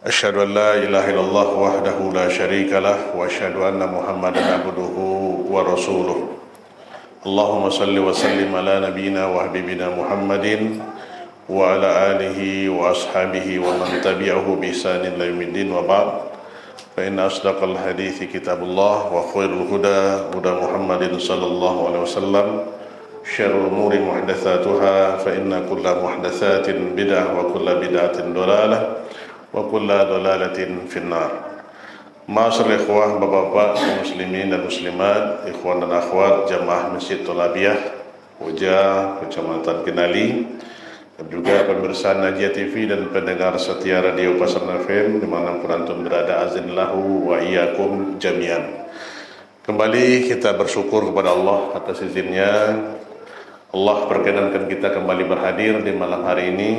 أشهد أن لا إله إلا الله وحده لا شريك له وأشهد أن محمدا عبده ورسوله اللهم صل وسلم على نبينا وحبيبنا محمد وعلى آله وأصحابه ومن تبعه بإحسان إلى يوم الدين وبعد فإن أصدق الحديث كتاب الله وخير الهدى هدى محمد صلى الله عليه وسلم شر الأمور محدثاتها فإن كل محدثات بدعة وكل بدعة ضلالة وكل ضلالة في النار. Ma'asyiral ikhwah, bapak-bapak, muslimin dan muslimat, ikhwan dan akhwat jamaah Masjid Tolabiyah Koja, Kecamatan Kenali, dan juga pemirsa Najia TV dan pendengar setia Radio Pasaran FM dimanapun antum berada, azinillahu wa iyyakum jami'an. Kembali kita bersyukur kepada Allah atas izinnya Allah perkenankan kita kembali berhadir di malam hari ini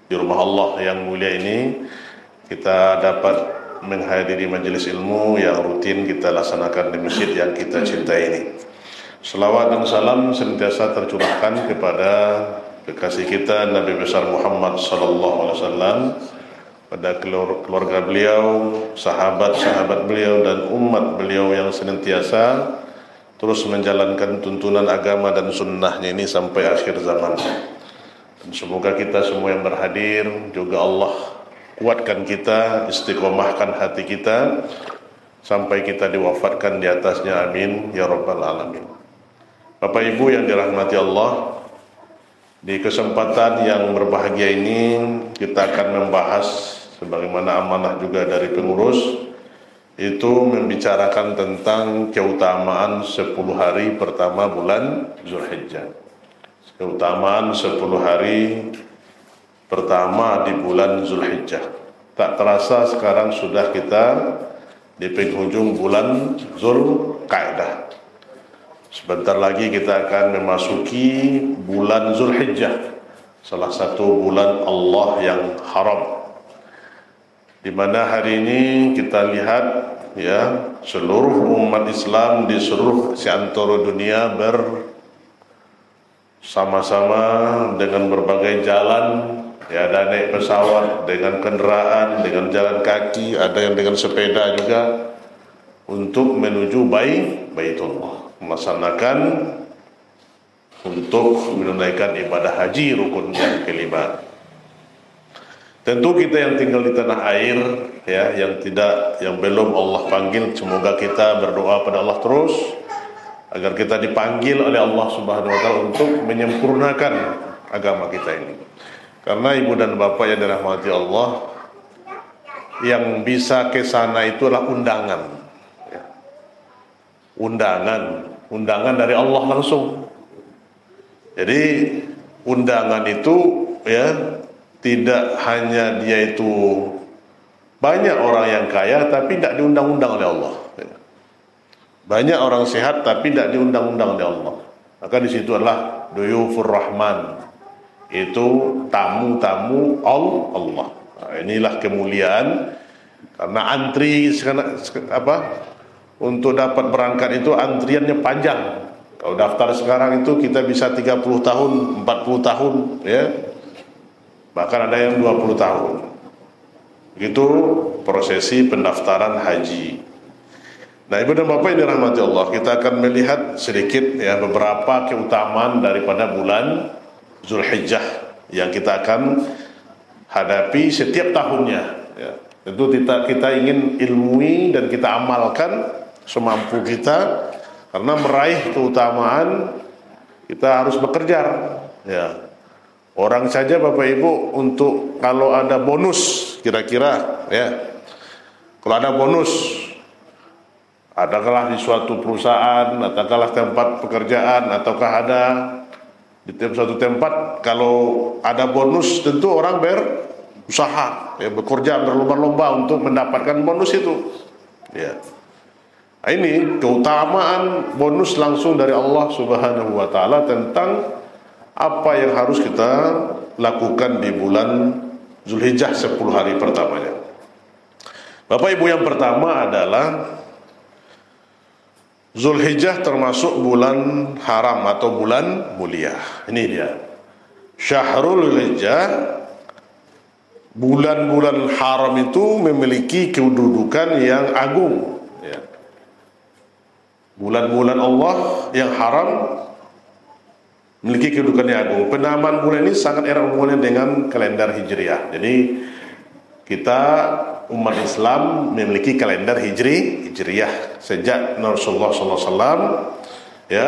di rumah Allah yang mulia ini. Kita dapat menghadiri majelis ilmu yang rutin kita laksanakan di masjid yang kita cintai ini. Selawat dan salam senantiasa tercurahkan kepada kekasih kita Nabi besar Muhammad sallallahu alaihi wasallam, pada keluarga beliau, sahabat-sahabat beliau dan umat beliau yang senantiasa terus menjalankan tuntunan agama dan sunnahnya ini sampai akhir zaman. Dan semoga kita semua yang berhadir juga Allah kuatkan kita, istiqomahkan hati kita sampai kita diwafatkan di atasnya, amin ya rabbal alamin. Bapak Ibu yang dirahmati Allah, di kesempatan yang berbahagia ini kita akan membahas sebagaimana amanah juga dari pengurus, itu membicarakan tentang keutamaan 10 hari pertama bulan Zulhijjah. Keutamaan 10 hari pertama di bulan Zulhijjah. Tak terasa sekarang sudah kita di penghujung bulan Zulqa'dah. Sebentar lagi kita akan memasuki bulan Zulhijjah, salah satu bulan Allah yang haram, di mana hari ini kita lihat ya seluruh umat Islam di seluruh seantero dunia bersama-sama dengan berbagai jalan. Ya, ada naik pesawat, dengan kendaraan, dengan jalan kaki, ada yang dengan sepeda juga untuk menuju Baitullah, melaksanakan untuk menunaikan ibadah haji rukun yang kelima. Tentu kita yang tinggal di tanah air ya, yang belum Allah panggil, semoga kita berdoa pada Allah terus agar kita dipanggil oleh Allah Subhanahu wa taala untuk menyempurnakan agama kita ini. Karena ibu dan bapak yang dirahmati Allah, yang bisa ke sana itu adalah undangan. Undangan dari Allah langsung. Jadi undangan itu ya tidak hanya dia itu banyak orang yang kaya tapi tidak diundang-undang oleh Allah. Banyak orang sehat tapi tidak diundang-undang oleh Allah. Maka di situ adalah duyufur rahman. Itu tamu-tamu Allah. Nah, inilah kemuliaan, karena antri untuk dapat berangkat itu antriannya panjang. Kalau daftar sekarang itu kita bisa 30 tahun, 40 tahun ya. Bahkan ada yang 20 tahun. Itu prosesi pendaftaran haji. Nah, Ibu dan Bapak yang dirahmati Allah, kita akan melihat sedikit ya beberapa keutamaan daripada bulan Zulhijjah yang kita akan hadapi setiap tahunnya ya. Tentu kita ingin ilmui dan kita amalkan semampu kita, karena meraih keutamaan kita harus bekerja ya. Orang saja Bapak Ibu untuk kalau ada bonus kira-kira ya, kalau ada bonus adakah di suatu perusahaan, ataukah tempat pekerjaan, ataukah ada di suatu tempat, kalau ada bonus tentu orang berusaha ya, bekerja berlomba-lomba untuk mendapatkan bonus itu ya. Nah, ini keutamaan bonus langsung dari Allah Subhanahu wa taala tentang apa yang harus kita lakukan di bulan Zulhijjah 10 hari pertamanya. Bapak Ibu, yang pertama adalah Zulhijjah termasuk bulan haram atau bulan mulia. Ini dia. Syahrul Zulhijjah, bulan-bulan haram itu memiliki kedudukan yang agung, ya. Bulan-bulan Allah yang haram memiliki kedudukan yang agung. Penamaan bulan ini sangat erat hubungannya dengan kalender Hijriah. Jadi kita umat Islam memiliki kalender Hijriah sejak Rasulullah SAW ya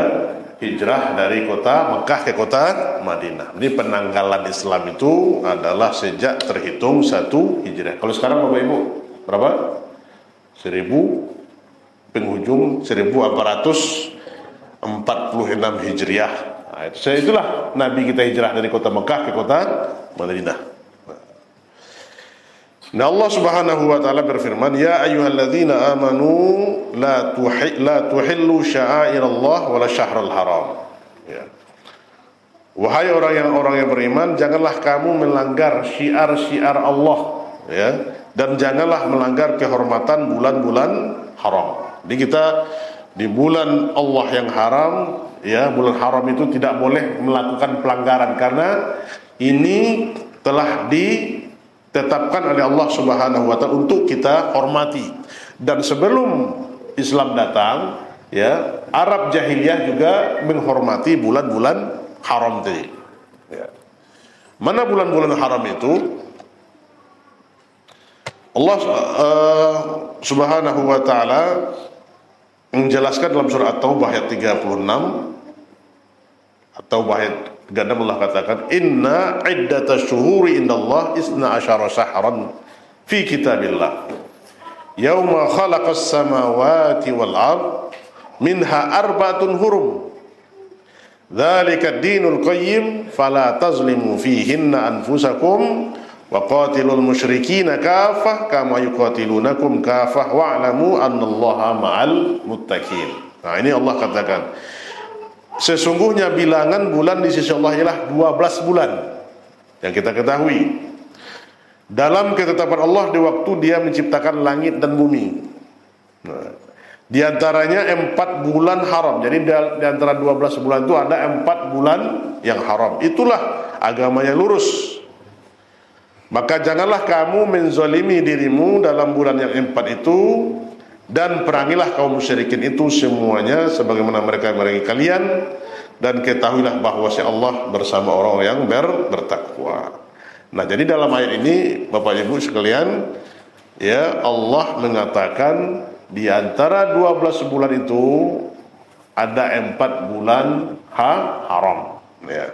hijrah dari kota Mekah ke kota Madinah. Jadi penanggalan Islam itu adalah sejak terhitung 1 Hijriah. Kalau sekarang Bapak Ibu berapa? 1000 penghujung 1446 Hijriah. Nah, itulah Nabi kita hijrah dari kota Mekah ke kota Madinah. Nah, Allah Subhanahu wa taala berfirman, "Ya ayyuhalladzina amanu la tuhillu sya'airallah wala syahrul haram." Ya. Wahai orang yang beriman, janganlah kamu melanggar syiar-syiar Allah, ya, dan janganlah melanggar kehormatan bulan-bulan haram. Jadi kita di bulan Allah yang haram, ya, bulan haram itu tidak boleh melakukan pelanggaran karena ini telah ditetapkan oleh Allah Subhanahu wa taala untuk kita hormati. Dan sebelum Islam datang, ya, Arab jahiliyah juga menghormati bulan-bulan haram tadi. Ya. Mana bulan-bulan haram itu? Allah Subhanahu wa taala menjelaskan dalam surah At-Taubah ayat 36. At-Taubah ayat 36 Allah katakan, "Inna iddatash syuhuri indallah isna asyara syahran fi kitabillah yauma khalaqas samawati wal ard minha arba'atun hurum dzalika ad-dinul qayyim fala tazlimu fihinna anfusakum wa qatilul musyrikina kafah kama yuqatilunakum kafah wa'lamu annallaha ma'al muttaqin." Nah, ini Allah katakan, sesungguhnya bilangan bulan di sisi Allah ialah 12 bulan yang kita ketahui dalam ketetapan Allah di waktu Dia menciptakan langit dan bumi. Nah, di antaranya 4 bulan haram. Jadi di antara 12 bulan itu ada 4 bulan yang haram. Itulah agama yang lurus. Maka janganlah kamu menzalimi dirimu dalam bulan yang 4 itu, dan perangilah kaum musyrikin itu semuanya sebagaimana mereka merangi kalian, dan ketahuilah bahwa si Allah bersama orang yang bertakwa. Nah, jadi dalam ayat ini Bapak Ibu sekalian, ya, Allah mengatakan di antara 12 bulan itu ada 4 bulan haram, ya.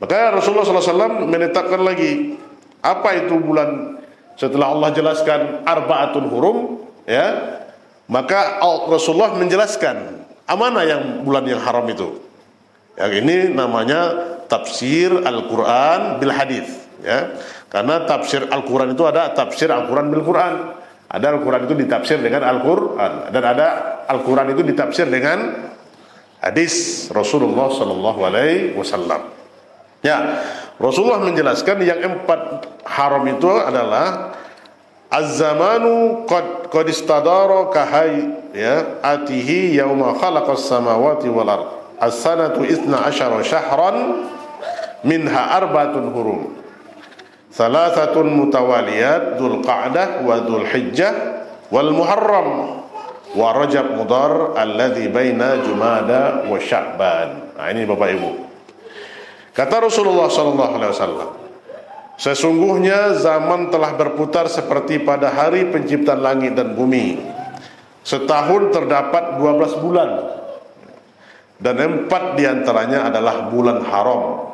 Maka Rasulullah SAW menetapkan lagi apa itu bulan setelah Allah jelaskan arba'atun hurum, ya, maka Rasulullah menjelaskan mana yang bulan yang haram itu. Yang ini namanya tafsir Al-Quran bil hadis, ya. Karena tafsir Al-Quran itu ada tafsir Al-Quran bil Quran. Ada Al-Quran itu ditafsir dengan Al-Quran, dan ada Al-Quran itu ditafsir dengan hadis Rasulullah sallallahu alaihi wasallam. Ya, Rasulullah menjelaskan yang 4 haram itu adalah az-zamanu qad istadara kahai, ya, atihi yauma khalaqas samawati wal ard. As-sanatu 12 syahran minha arba'atun hurum. Thalathatun mutawaliyat Dzulqa'dah wa Dzulhijjah wal Muharram wa Rajab Mudhar alladzi baina Jumada wa Sya'ban. Nah, ini Bapak Ibu. Kata Rasulullah sallallahu alaihi wasallam, sesungguhnya zaman telah berputar seperti pada hari penciptaan langit dan bumi. Setahun terdapat 12 bulan, dan 4 diantaranya adalah bulan haram,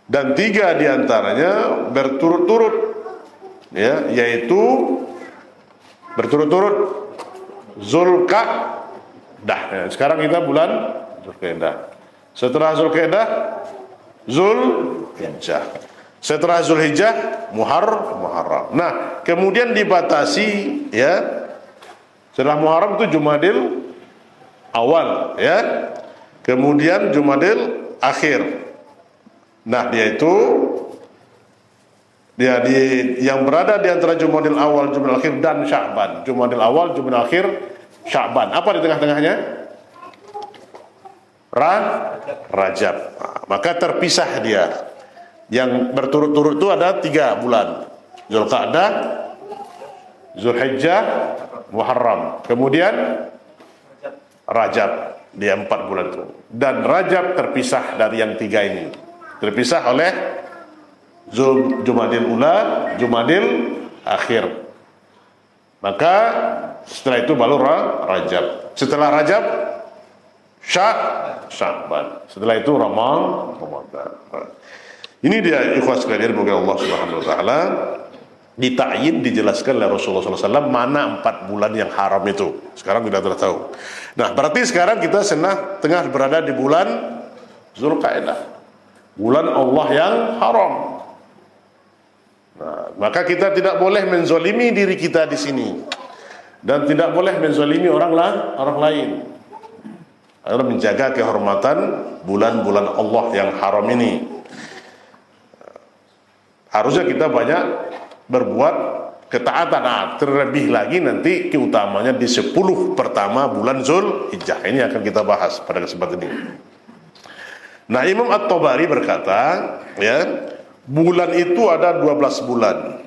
dan 3 diantaranya berturut-turut, ya, yaitu berturut-turut Zulqa'dah. Ya, sekarang kita bulan Zulqa'dah. Setelah Zulqa'dah Zulhijjah. Setelah Zulhijjah Muharram. Nah, kemudian dibatasi, ya, setelah Muharram itu Jumadil awal, ya. Kemudian Jumadil akhir. Nah, dia yang berada di antara Jumadil awal, Jumadil akhir dan Sya'ban. Jumadil awal, Jumadil akhir, Sya'ban. Apa di tengah-tengahnya? Rajab. Nah, maka terpisah dia. Yang berturut-turut itu ada 3 bulan. Zulqa'dah, Zulhijjah, Muharram. Kemudian Rajab, dia 4 bulan itu. Dan Rajab terpisah dari yang 3 ini. Terpisah oleh Jumadil Ula, Jumadil Akhir. Maka setelah itu baru Rajab. Setelah Rajab Sya'ban. Setelah itu Ramadan. Ini dia ikhwas sekalian, semoga Allah Subhanahu wa taala dita'yin, dijelaskan oleh Rasulullah SAW mana 4 bulan yang haram itu. Sekarang kita sudah tahu. Nah, berarti sekarang kita tengah berada di bulan Zulqa'dah, bulan Allah yang haram. Nah, maka kita tidak boleh menzolimi diri kita di sini, dan tidak boleh menzolimi orang lain. Adalah menjaga kehormatan bulan-bulan Allah yang haram ini. Harusnya kita banyak berbuat ketaatan. Terlebih lagi nanti keutamanya di 10 pertama bulan Zulhijjah. Ini akan kita bahas pada kesempatan ini. Nah, Imam At-Tabari berkata, ya, bulan itu ada 12 bulan.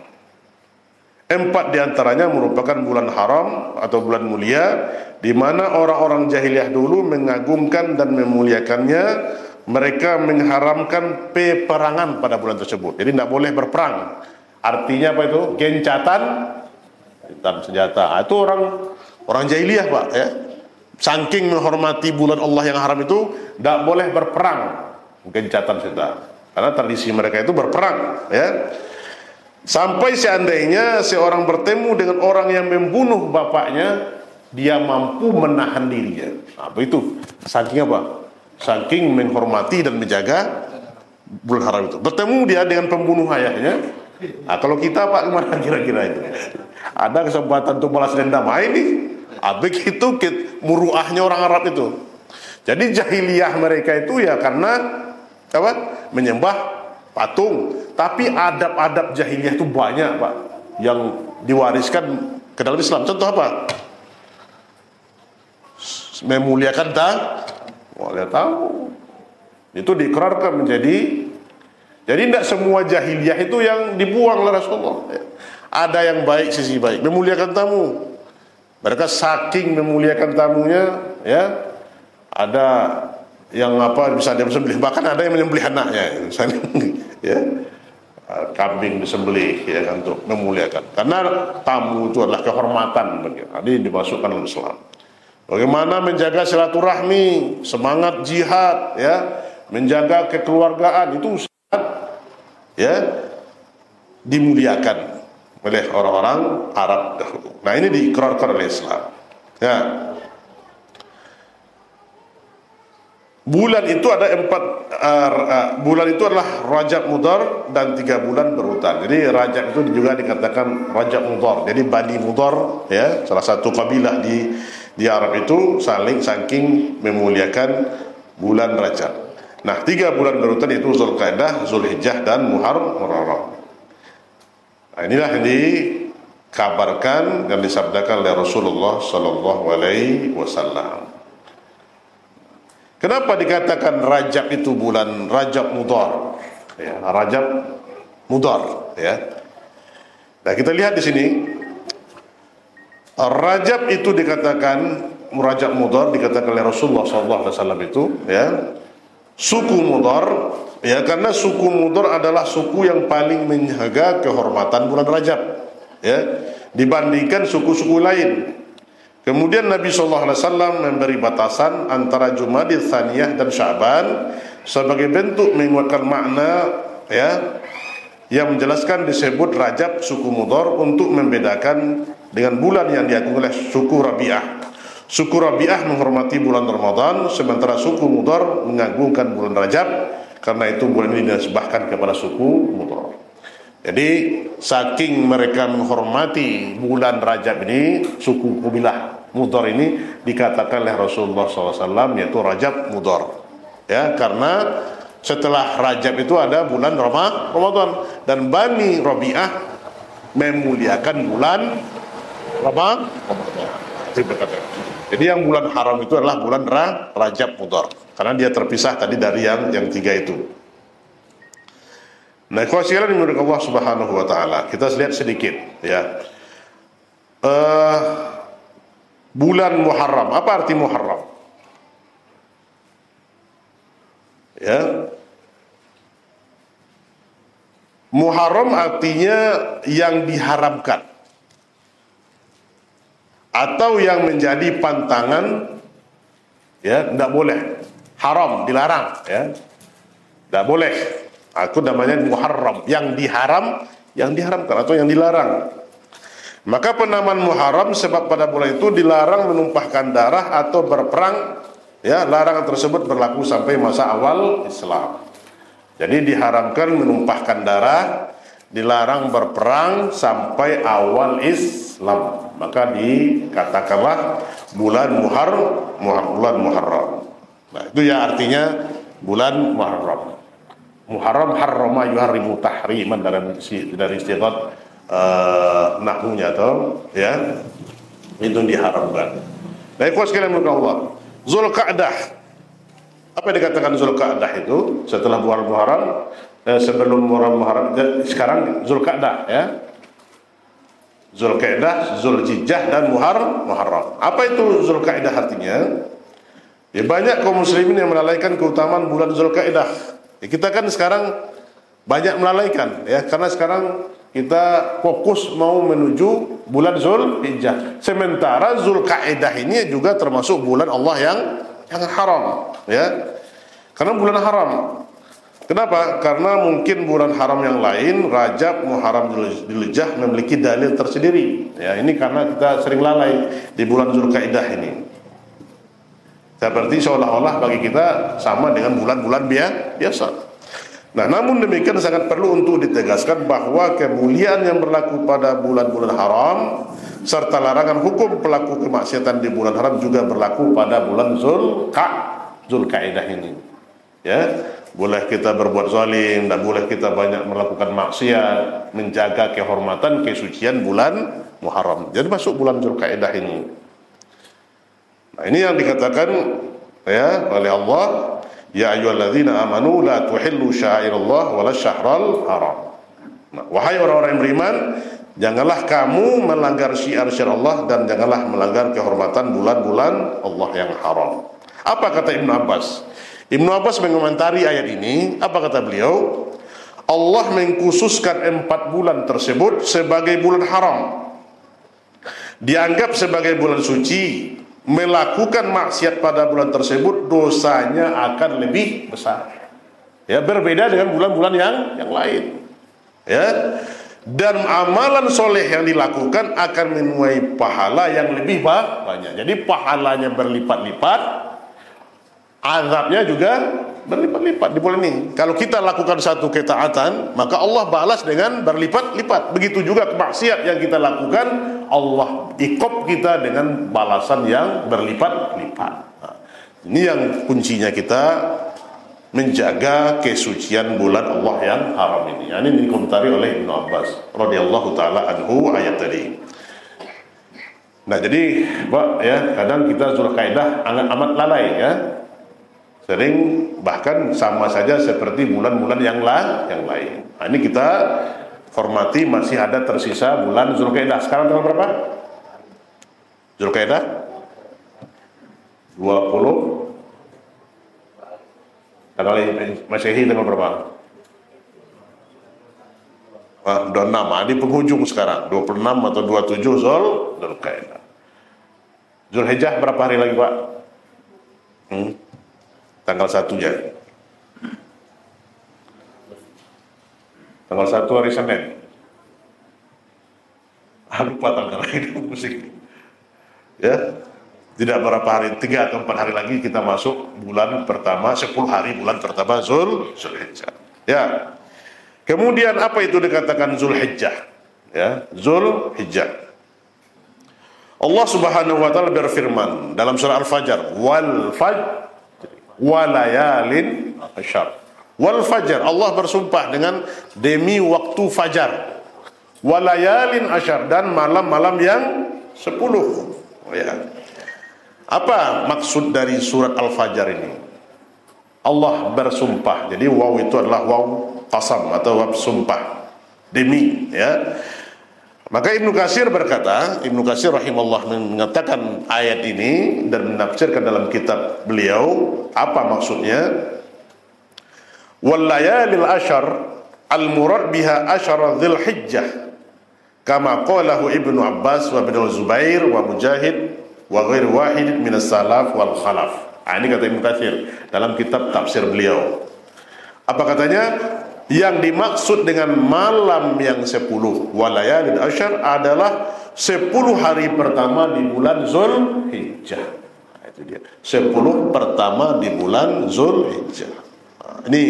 4 diantaranya merupakan bulan haram atau bulan mulia, di mana orang-orang jahiliyah dulu mengagungkan dan memuliakannya. Mereka mengharamkan peperangan pada bulan tersebut. Jadi tidak boleh berperang. Artinya apa itu? Gencatan senjata. Itu orang jahiliyah, Pak, ya. Saking menghormati bulan Allah yang haram itu, tidak boleh berperang, gencatan senjata. Karena tradisi mereka itu berperang, ya. Sampai seandainya seorang bertemu dengan orang yang membunuh bapaknya, dia mampu menahan dirinya. Apa itu? Saking apa? Saking menghormati dan menjaga bulan haram itu. Bertemu dia dengan pembunuh ayahnya. Nah, kalau kita, Pak, gimana kira-kira itu? Ada kesempatan untuk balas dendam. Nah, ini begitu muruahnya orang Arab itu. Jadi jahiliyah mereka itu ya karena apa? Menyembah patung. Tapi adab-adab jahiliyah itu banyak, Pak, yang diwariskan ke dalam Islam. Contoh apa? Memuliakan tamu. Itu diikrarkan menjadi. Jadi tidak semua jahiliyah itu yang dibuang oleh Rasulullah. Ada yang baik, sisi baik, memuliakan tamu. Mereka saking memuliakan tamunya, ya, ada yang bisa dia sembelih, bahkan ada yang menyembelih anaknya, misalnya, ya, kambing disembelih, ya kan, untuk memuliakan. Karena tamu itu adalah kehormatan bagi. Jadi dimasukkan dalam Islam. Bagaimana menjaga silaturahmi, semangat jihad, ya, menjaga kekeluargaan, itu sangat, ya, dimuliakan oleh orang-orang Arab dahulu. Nah, ini diikrarkan oleh Islam. Ya. Bulan itu ada 4 bulan itu adalah Rajab Mudhar dan 3 bulan berurutan. Jadi Rajab itu juga dikatakan Rajab Mudhar. Jadi Bani Mudhar, ya, salah satu kabilah di Arab itu saking memuliakan bulan Rajab. Nah, 3 bulan berurutan itu Zulqa'dah, Zulhijjah, dan Muharram. Nah, inilah yang dikabarkan dan disabdakan oleh Rasulullah Sallallahu Alaihi Wasallam. Kenapa dikatakan Rajab itu bulan Rajab Mudhar? Ya, Rajab Mudhar, ya. Nah, kita lihat di sini. Rajab itu dikatakan Rajab Mudhar dikatakan oleh Rasulullah SAW itu, ya, suku Mudhar, ya, karena suku Mudhar adalah suku yang paling menjaga kehormatan bulan Rajab, ya, dibandingkan suku-suku lain. Kemudian Nabi SAW memberi batasan antara Jumadil Tsaniyah dan Sya'ban sebagai bentuk menguatkan makna, ya, yang menjelaskan disebut Rajab suku Mudhar untuk membedakan dengan bulan yang diakui oleh suku Rabi'ah. Suku Rabi'ah menghormati bulan Ramadan, sementara suku Mudhar mengagungkan bulan Rajab, karena itu bulan ini disebahkan kepada suku Mudhar. Jadi saking mereka menghormati bulan Rajab ini, suku kabilah Mudhar ini dikatakan oleh Rasulullah SAW yaitu Rajab Mudhar, ya, karena setelah Rajab itu ada bulan Ramadan, dan Bani Rabi'ah memuliakan bulan Ramadan. Jadi yang bulan haram itu adalah bulan Rajab Mudhar, karena dia terpisah tadi dari yang 3 itu. Nah, kalau sekalian menurut Allah Subhanahu wa taala, kita lihat sedikit ya. Bulan Muharram, apa arti Muharram? Ya. Muharram artinya yang diharamkan atau yang menjadi pantangan, ya, tidak boleh, haram, dilarang, ya, tidak boleh. Aku namanya Muharram, yang diharamkan atau yang dilarang. Maka penamaan Muharram sebab pada bulan itu dilarang menumpahkan darah atau berperang, ya, larangan tersebut berlaku sampai masa awal Islam. Jadi diharamkan menumpahkan darah, dilarang berperang sampai awal Islam. Maka dikatakanlah bulan Muharram. Nah, itu ya artinya bulan Muharram. Muharram harrama yuharrimu tahriman dari istighat nahwunya atau ya itu diharamkan. Nah, ikhwan sekalian menurut Allah, Zulqa'dah. Apa yang dikatakan Zulqa'dah itu setelah bulan Muharram, sebelum Muharram, sekarang Zulqa'dah, ya. Zulqa'dah, Zulhijjah dan Muharram. Apa itu Zulqa'dah artinya? Ya, banyak kaum muslimin yang melalaikan keutamaan bulan Zulqa'dah. Ya, kita kan sekarang banyak melalaikan, ya, karena sekarang kita fokus mau menuju bulan Zulhijjah. Sementara Zulqa'dah ini juga termasuk bulan Allah yang haram, ya. Karena bulan haram. Kenapa? Karena mungkin bulan haram yang lain, Rajab, Muharram, Dzulhijjah memiliki dalil tersendiri. Ya, ini karena kita sering lalai di bulan Zulqa'dah ini. Seperti seolah-olah bagi kita sama dengan bulan-bulan biasa. Nah, namun demikian sangat perlu untuk ditegaskan bahwa kemuliaan yang berlaku pada bulan-bulan haram serta larangan hukum pelaku kemaksiatan di bulan haram juga berlaku pada bulan Zulqa'dah ini. Ya, boleh kita berbuat zalim dan boleh kita banyak melakukan maksiat, menjaga kehormatan kesucian bulan Muharram. Jadi masuk bulan Zulqa'dah ini. Nah, ini yang dikatakan, ya, oleh Allah, ya ayyuhalladzina amanu la tuhillu sya'airallah wala syahral haram. Nah, wahai orang-orang yang beriman, janganlah kamu melanggar syiar-syiar Allah dan janganlah melanggar kehormatan bulan-bulan Allah yang haram. Apa kata Ibnu Abbas? Ibnu Abbas mengomentari ayat ini, apa kata beliau? Allah mengkhususkan 4 bulan tersebut sebagai bulan haram, dianggap sebagai bulan suci. Melakukan maksiat pada bulan tersebut dosanya akan lebih besar. Ya, berbeda dengan bulan-bulan yang lain. Ya. Dan amalan soleh yang dilakukan akan menuai pahala yang lebih banyak. Jadi pahalanya berlipat-lipat, azabnya juga berlipat-lipat di bulan ini. Kalau kita lakukan satu ketaatan, maka Allah balas dengan berlipat-lipat. Begitu juga kemaksiat yang kita lakukan, Allah iqab kita dengan balasan yang berlipat-lipat. Nah, ini yang kuncinya kita menjaga kesucian bulan Allah yang haram ini. Ini dikomentari oleh Ibnu Abbas radhiyallahu taala anhu ayat tadi. Nah, jadi Pak, ya, kadang kita Zulqa'dah amat lalai, ya. Sering bahkan sama saja seperti bulan-bulan yang lain. Nah, ini kita hormati masih ada tersisa bulan Zulqa'dah. Sekarang tanggal berapa? Zulqa'dah 20. Tanggal Masehi tanggal berapa? 26. Di penghujung sekarang 26 atau 27 Zulqa'dah. Zulhijjah berapa hari lagi, Pak? Tanggal 1-nya. Tanggal 1 hari Senin. Lupa tanggal ini musik. Ya. Tidak berapa hari, 3 atau 4 hari lagi kita masuk bulan pertama, 10 hari bulan pertama Zulhijjah. Ya. Kemudian apa itu dikatakan Zulhijjah? Ya, Zulhijjah. Allah Subhanahu wa taala berfirman dalam surah Al-Fajr, wal fajr walayalin asyar. Wal fajar, Allah bersumpah dengan demi waktu fajar. Walayalin asyar, dan malam-malam yang 10. Ya. Apa maksud dari surat Al-Fajr ini? Allah bersumpah. Jadi waw itu adalah waw qasam atau bab sumpah demi, ya. Maka Ibnu Katsir berkata, Ibnu Katsir rahimahullah mengatakan ayat ini dan menafsirkan dalam kitab beliau apa maksudnya. Wal layalil ashar al murad biha ashara dzulhijjah kama qalahu Ibnu Abbas wa Ibnu Zubair wa Mujahid wa ghair wahid min as-salaf wal khalaf. Ini kata Ibnu Katsir dalam kitab tafsir beliau. Apa katanya? Yang dimaksud dengan malam yang 10 walayalil asyar adalah 10 hari pertama di bulan Zulhijjah. Itu dia. 10 pertama di bulan Zulhijjah. Ini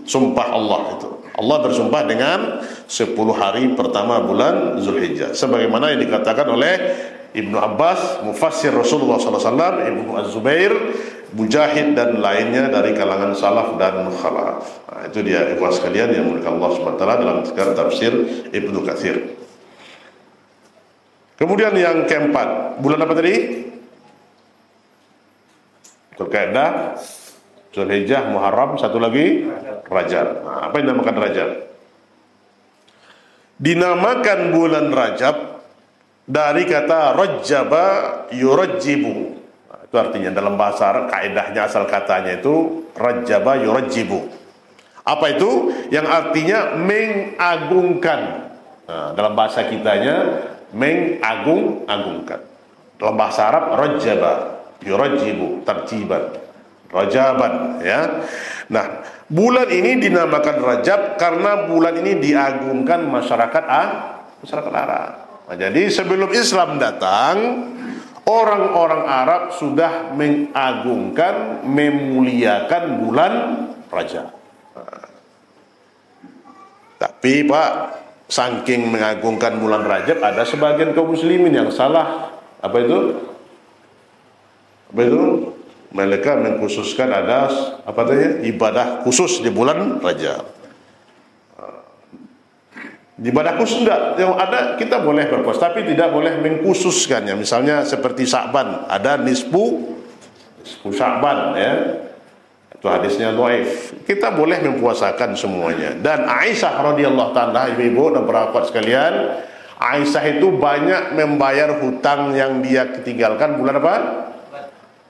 sumpah Allah itu. Allah bersumpah dengan 10 hari pertama bulan Zulhijjah. Sebagaimana yang dikatakan oleh Ibnu Abbas, mufassir Rasulullah SAW, Ibnu Az-Zubair, Mujahid dan lainnya dari kalangan salaf dan khalaf. Nah, itu dia ikhwas sekalian yang mulia Allah SWT dalam tafsir Ibnu Katsir. Kemudian yang keempat, bulan apa tadi? Dzulqa'dah, Zulhijjah, Muharram, satu lagi Rajab. Nah, apa yang dinamakan Rajab? Dinamakan bulan Rajab dari kata rajaba yurajjibu. Itu artinya dalam bahasa Arab, kaidahnya asal katanya itu rajaba yurajjibu. Apa itu? Yang artinya mengagungkan. Nah, dalam bahasa kitanya mengagungkan. Dalam bahasa Arab rajaba yurajjibu, tarjiban, rajaban, ya. Nah, bulan ini dinamakan Rajab karena bulan ini diagungkan masyarakat Arab. Nah, jadi sebelum Islam datang, orang-orang Arab sudah mengagungkan, memuliakan bulan Rajab. Tapi Pak, saking mengagungkan bulan Rajab, ada sebagian kaum muslimin yang salah. Apa itu? Mereka mengkhususkan ada apa tanya ibadah khusus di bulan Rajab. Ibadah khusus enggak, yang ada kita boleh berpuasa tapi tidak boleh mengkhususkannya. Misalnya seperti Sya'ban, ada nisfu Sya'ban, ya. Itu hadisnya dhaif. Kita boleh mempuasakan semuanya. Dan Aisyah radhiyallahu taala, ibu-ibu dan para sahabat sekalian, Aisyah itu banyak membayar hutang yang dia ketinggalkan bulan apa?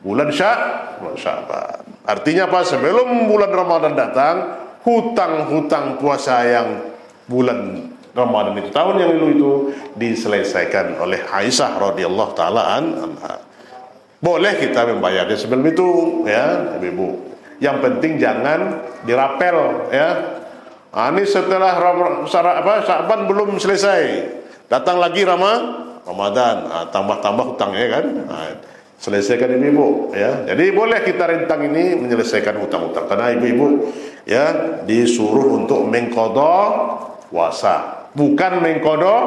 Bulan Sya'ban. Artinya apa? Sebelum bulan Ramadan datang, hutang-hutang puasa yang bulan Ramadan itu tahun yang lalu itu diselesaikan oleh Aisyah radhiyallahu taala anha. Boleh kita membayarnya sebelum itu, ya, ibu. Yang penting jangan dirapel, ya. Ini setelah Sya'ban belum selesai, datang lagi Ramadan, tambah-tambah hutangnya kan. Selesaikan ibu, ya. Jadi boleh kita rentang ini menyelesaikan hutang-hutang karena ibu-ibu, ya, disuruh untuk mengqadha puasa, bukan mengqadha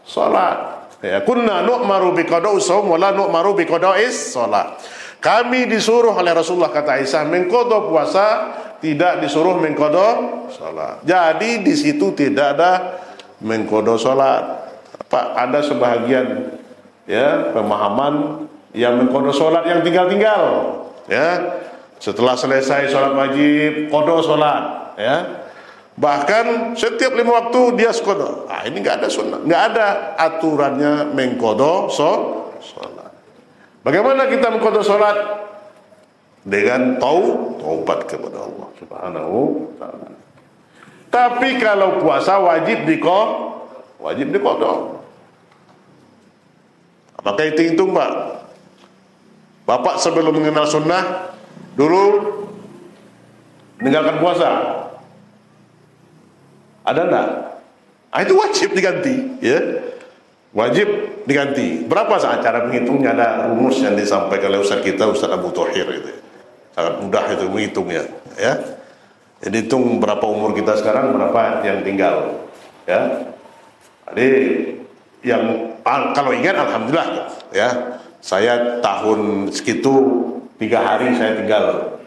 salat. Ya, kunna nu'maru biqada'i shaum wa la nu'maru biqada'is salat. Kami disuruh oleh Rasulullah, kata Aisyah, mengqadha puasa, tidak disuruh mengqadha salat. Jadi di situ tidak ada mengqadha salat. Pak, ada sebahagian, ya, pemahaman yang mengqadha salat yang tinggal-tinggal, ya. Setelah selesai salat wajib, qadha salat, ya. Bahkan setiap 5 waktu dia qadha. Ini enggak ada sunnah, enggak ada aturannya mengqadha salat. Bagaimana kita mengqadha salat? Dengan taubat kepada Allah Subhanahu wa taala. Tapi kalau puasa wajib diqadha. Maka hitung-hitung, Pak. Bapak sebelum mengenal sunnah dulu meninggalkan puasa, ada enggak? Itu wajib diganti, ya. Wajib diganti. Berapa saat cara menghitungnya? Ada rumus yang disampaikan oleh Ustaz kita, Ustaz Abu Thohir itu. Sangat mudah itu menghitungnya, ya. Jadi hitung berapa umur kita sekarang, berapa yang tinggal, ya. Jadi yang kalau ingat alhamdulillah, ya. Saya tahun segitu 3 hari saya tinggal.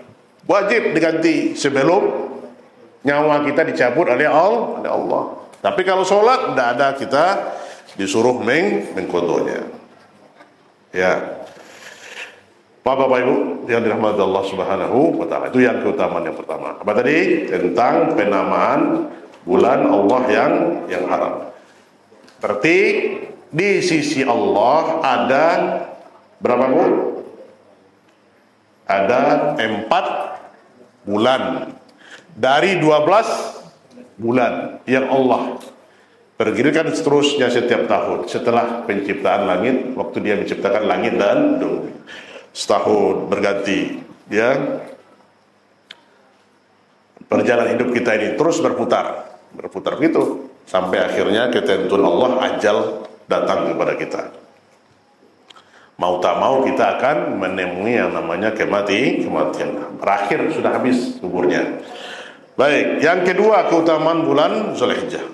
Wajib diganti sebelum nyawa kita dicabut oleh Allah. Tapi kalau sholat tidak ada, kita disuruh mengqadhanya. Ya. Bapak Ibu yang dirahmati Allah Subhanahu wa taala. Itu yang keutamaan yang pertama. Apa tadi? Tentang penamaan bulan Allah yang haram. Berarti di sisi Allah ada berapa, Bu? Ada 4 bulan dari 12 bulan yang Allah perkirakan seterusnya setiap tahun setelah penciptaan langit, waktu dia menciptakan langit dan bumi. Setahun berganti, ya. Perjalanan hidup kita ini terus berputar begitu sampai akhirnya ketentuan Allah, ajal datang kepada kita. Mau tak mau kita akan menemui yang namanya kematian. Berakhir, sudah habis umurnya. Baik, yang kedua keutamaan bulan Zulhijjah.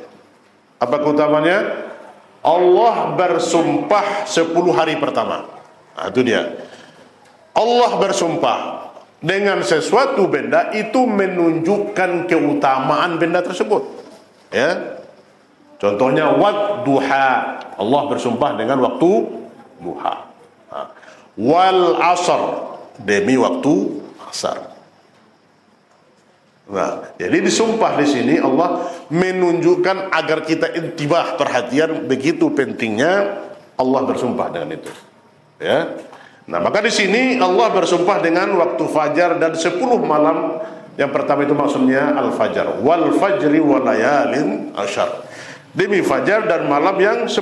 Apa keutamaannya? Allah bersumpah 10 hari pertama. Nah, itu dia. Allah bersumpah dengan sesuatu benda itu menunjukkan keutamaan benda tersebut. Ya. Contohnya wadduha. Allah bersumpah dengan waktu duha. Wal asr, demi waktu asar. Nah, jadi disumpah di sini Allah menunjukkan agar kita intibah, perhatian, begitu pentingnya Allah bersumpah dengan itu. Ya. Nah, maka di sini Allah bersumpah dengan waktu fajar dan 10 malam. Yang pertama itu maksudnya al-fajar. Wal fajri wa layalin asyar. Demi fajar dan malam yang 10.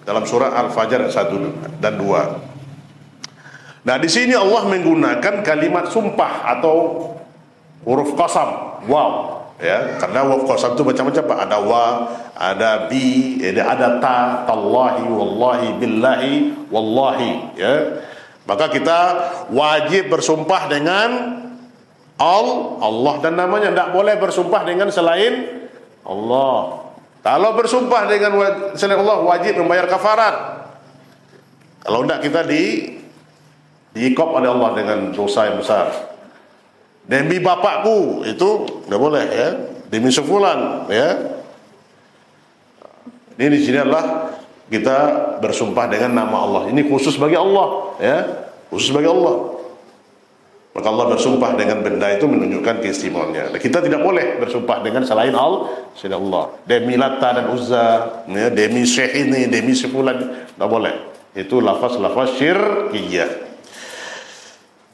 Dalam surah Al-Fajar 1 dan 2. Nah, di sini Allah menggunakan kalimat sumpah atau huruf qasam, waw, ya, karena huruf qasam itu macam-macam, Pak. Ada wa, ada bi, ada ta, tallahi, wallahi, billahi, wallahi, ya. Maka kita wajib bersumpah dengan Allah dan namanya, tidak boleh bersumpah dengan selain Allah. Kalau bersumpah dengan selain Allah wajib membayar kafarat. Kalau tidak kita diikop oleh Allah dengan dosa yang besar. Demi bapakku, itu tidak boleh, ya. Demi sefulan, ya. Ini di sini adalah kita bersumpah dengan nama Allah. Ini khusus bagi Allah, ya. Khusus bagi Allah. Maka Allah bersumpah dengan benda itu menunjukkan keistimewaannya. Kita tidak boleh bersumpah dengan selain Allah. Demi Lata dan Uzza, ya, demi Syekh ini, demi sefulan, tidak boleh. Itu lafaz-lafaz syirkiyah.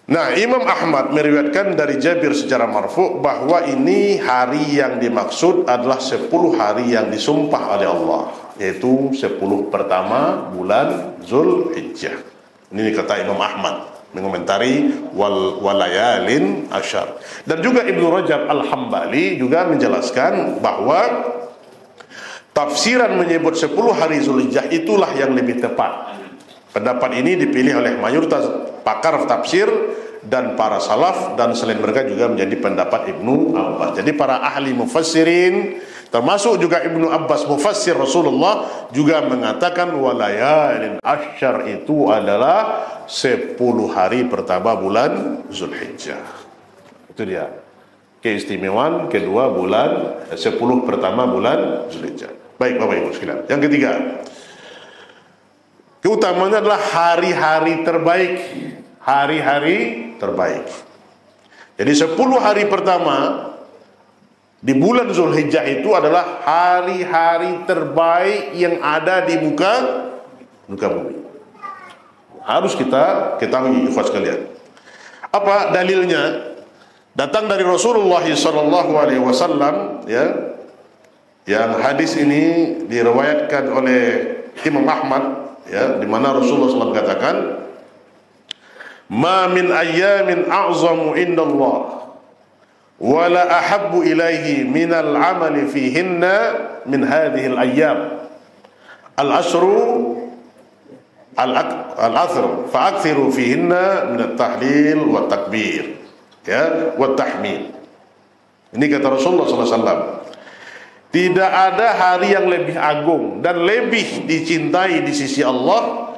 Nah, Imam Ahmad meriwayatkan dari Jabir secara marfu bahwa ini hari yang dimaksud adalah 10 hari yang disumpah oleh Allah, yaitu 10 pertama bulan Zulhijjah. Ini kata Imam Ahmad mengomentari walayalin asyar. Dan juga Ibnu Rajab Al-Hambali juga menjelaskan bahwa tafsiran menyebut 10 hari Zulhijjah itulah yang lebih tepat. Pendapat ini dipilih oleh mayoritas pakar tafsir dan para salaf, dan selain mereka juga menjadi pendapat Ibnu Abbas. Jadi para ahli mufassirin, termasuk juga Ibnu Abbas mufassir Rasulullah, juga mengatakan walayalin asyar itu adalah 10 hari pertama bulan Zulhijjah. Itu dia keistimewaan kedua bulan 10 pertama bulan Zulhijjah. Baik Bapak Ibu sekalian. Yang ketiga, keutamaannya adalah hari-hari terbaik. Hari-hari terbaik. Jadi 10 hari pertama di bulan Zulhijjah itu adalah hari-hari terbaik yang ada di muka bumi. Harus kita ketahui, ikhwas sekalian. Apa dalilnya? Datang dari Rasulullah SAW, ya. Yang hadis ini diriwayatkan oleh Imam Ahmad, ya, di mana Rasulullah SAW katakan, "Ma min ayyamin a'zamu indallah wa la ahabbu ilaihi minal amali fihinna min hadhihi al-ayyam al-ashru al-athar fa'akthiru fihinna min at-tahlil wa takbir, ya, wa tahmid." Ini kata Rasulullah SAW. Tidak ada hari yang lebih agung dan lebih dicintai di sisi Allah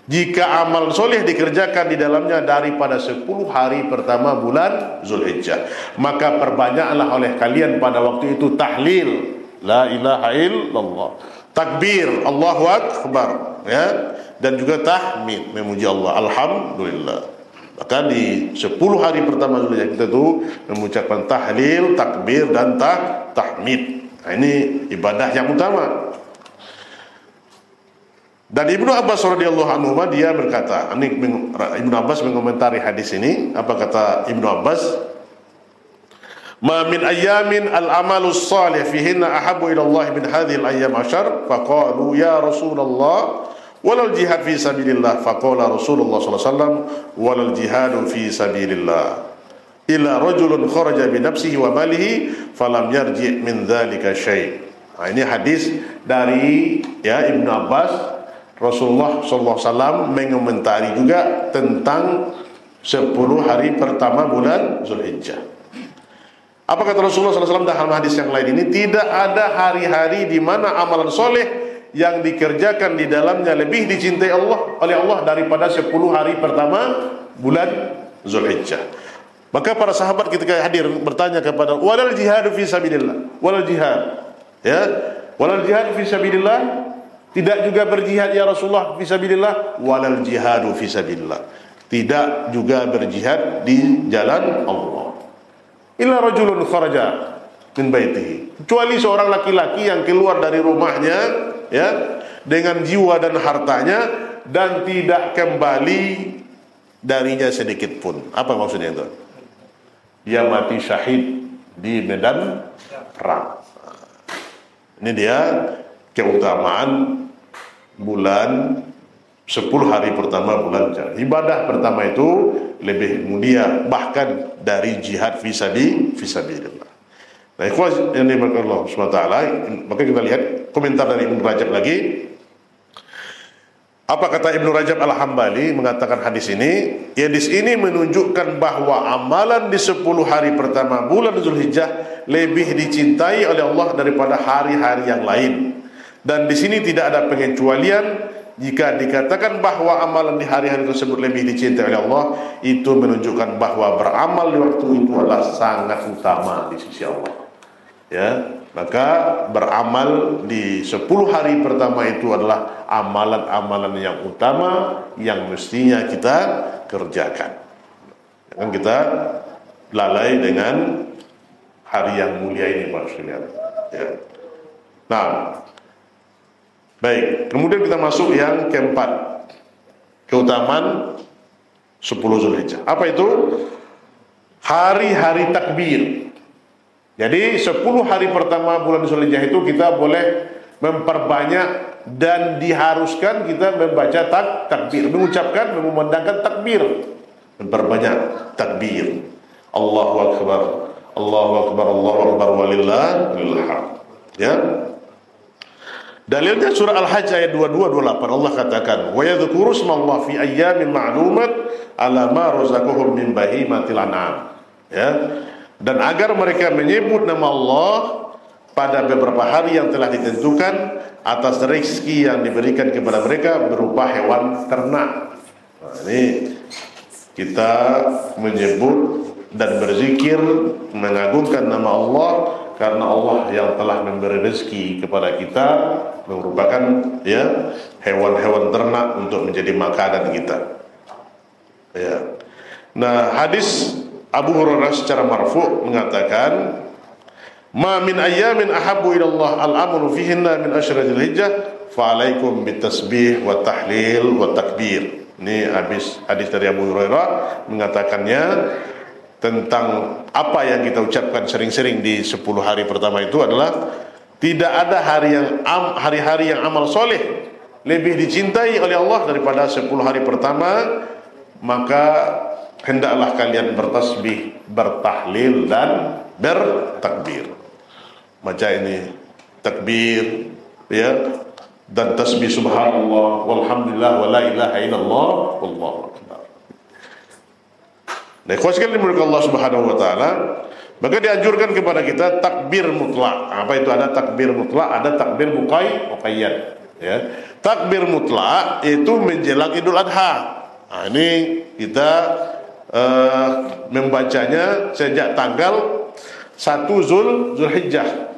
jika amal soleh dikerjakan di dalamnya daripada 10 hari pertama bulan Zulhijjah. Maka perbanyaklah oleh kalian pada waktu itu tahlil, la ilaha illallah, takbir, Allahu Akbar, ya, dan juga tahmid, memuji Allah, alhamdulillah. Maka di 10 hari pertama Zulhijjah kita itu mengucapkan tahlil, takbir dan tahmid. Nah, ini ibadah yang utama. Dan Ibnu Abbas radhiyallahu anhu dia berkata, Ibnu Abbas mengomentari hadis ini, apa kata Ibnu Abbas? Ma min ayyamin al-amalus salih fihinna ahabbu ila Allah min hadhihi al-ayyam ashar, faqalu ya Rasulullah walal jihad fi sabilillah, faqala Rasulullah sallallahu alaihi wasallam walal jihadu fi sabilillah illa rajulun kharaja bi nafsihi wa malihi falam yarji' min dzalika syai'. Nah, ini hadis dari Ibnu Abbas. Rasulullah SAW mengomentari juga tentang 10 hari pertama bulan Zulhijjah. Apa kata Rasulullah SAW dalam hadis yang lain ini? Tidak ada hari-hari di mana amalan soleh yang dikerjakan di dalamnya lebih dicintai oleh Allah daripada 10 hari pertama bulan Zulhijjah. Maka para sahabat ketika hadir bertanya kepada walal jihad fi sabilillah, walal jihad, walal jihad fi sabilillah, tidak juga berjihad ya Rasulullah fi sabilillah, walal jihadu fi sabilillah, tidak juga berjihad di jalan Allah. Illa rajulun kharaja min baitihi, kecuali seorang laki-laki yang keluar dari rumahnya dengan jiwa dan hartanya dan tidak kembali darinya sedikit pun. Apa maksudnya itu? Dia mati syahid di medan perang. Ini dia keutamaan bulan 10 hari pertama bulan Zulhijjah. Ibadah pertama itu lebih mulia bahkan dari jihad fi sabilillah. Nah, ikhwan yang dimuliakan Allah Subhanahu wa taala, maka kita lihat komentar dari Ibnu Rajab lagi. Apa kata Ibnu Rajab Al-Hambali mengatakan hadis ini? Hadis ini menunjukkan bahwa amalan di 10 hari pertama bulan Zulhijjah lebih dicintai oleh Allah daripada hari-hari yang lain. Dan di sini tidak ada pengecualian. Jika dikatakan bahwa amalan di hari-hari tersebut lebih dicintai oleh Allah, itu menunjukkan bahwa beramal di waktu itu adalah sangat utama di sisi Allah. Maka beramal di 10 hari pertama itu adalah amalan-amalan yang utama yang mestinya kita kerjakan. Jangan kita lalai dengan hari yang mulia ini, Pak sekalian. Nah, baik, kemudian kita masuk yang keempat, keutamaan 10 Zulhijjah. Apa itu? Hari-hari takbir. Jadi 10 hari pertama bulan Zulhijjah itu kita boleh memperbanyak dan diharuskan kita membaca takbir, mengucapkan, memandangkan takbir, memperbanyak takbir. Allahu Akbar, Allahu Akbar, Allahu Akbar, walillahil hamd. Dalilnya surah Al-Hajj ayat 22-28, Allah katakan, wa yadhkuru ismallahi fi ayyamin ma'lumat ala ma razaqahum min bahimatil an'am. Dan agar mereka menyebut nama Allah pada beberapa hari yang telah ditentukan atas rezeki yang diberikan kepada mereka berupa hewan ternak. Nah, ini kita menyebut dan berzikir mengagungkan nama Allah karena Allah yang telah memberi rezeki kepada kita merupakan hewan-hewan ternak untuk menjadi makanan kita. Nah, hadis Abu Hurairah secara marfu mengatakan, "Ma min ayyamin ahabbu ila Allah al-amru fihinna min ashratil hijjah, fa alaikum bitasbih wa tahlil wa takbir." Ini hadis dari Abu Hurairah mengatakannya tentang apa yang kita ucapkan sering-sering di 10 hari pertama itu adalah tidak ada hari-hari yang amal soleh lebih dicintai oleh Allah daripada 10 hari pertama. Maka hendaklah kalian bertasbih, bertahlil dan bertakbir. Baca ini takbir dan tasbih subhanallah walhamdulillah wa la ilaha illallah wallahu akbar. Nah, sekali dimulakan Allah Subhanahu wa taala, maka dianjurkan kepada kita takbir mutlak. Apa itu? Ada takbir mutlak, ada takbir muqayyad. Takbir mutlak itu menjelang Idul Adha. Nah, ini kita membacanya sejak tanggal 1 Zulhijjah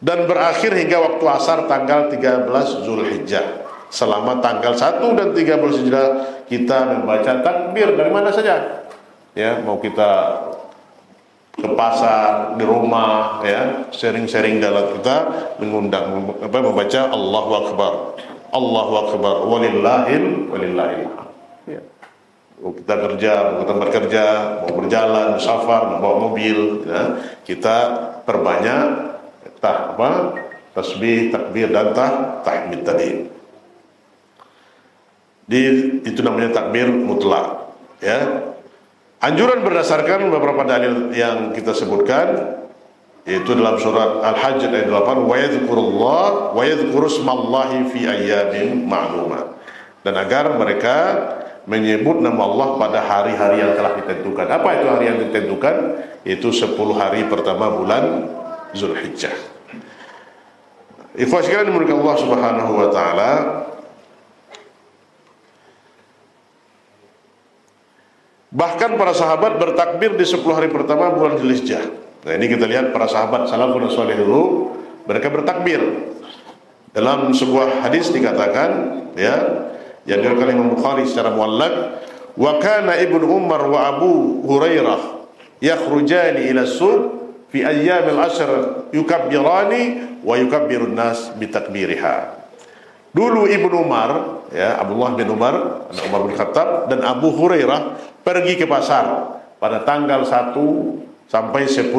dan berakhir hingga waktu asar tanggal 13 Zulhijjah. selama tanggal 1 dan 30 Zulhijjah kita membaca takbir dari mana saja. Ya, mau kita ke pasar, di rumah, ya, sering-sering dalam kita mengundang membaca Allahu Akbar. Allahu Akbar walillahil. Ya. Mau kita kerja, mau kita bekerja, mau berjalan, safar, membawa mobil, ya, kita perbanyak tasbih, takbir dan tahmid tadi. Itu namanya takbir mutlak, ya. Anjuran berdasarkan beberapa dalil yang kita sebutkan, yaitu dalam surat Al-Hajj ayat 8, wa yadhkurullah wa yadhkurusmallahi fi ayyamin ma'lumat. Dan agar mereka menyebut nama Allah pada hari-hari yang telah ditentukan. Apa itu hari yang ditentukan? Yaitu 10 hari pertama bulan Zulhijjah. Ikhwan sekalian dimuliakan Allah Subhanahu wa taala, bahkan para sahabat bertakbir di 10 hari pertama bulan Zulhijjah. Nah, ini kita lihat para sahabat salafun salih dulu, mereka bertakbir. Dalam sebuah hadis dikatakan, ya, yang diriwayatkan Imam Bukhari secara muallaq, wa kana Ibnu Umar wa Abu Hurairah yakhrujani ila suq fi ayyamil ashr yukabbirani wa yukabbirun nas bitakbiriha. Dulu Ibnu Umar, ya, Abdullah bin Umar, anak Umar bin Khattab, dan Abu Hurairah pergi ke pasar pada tanggal 1 sampai 10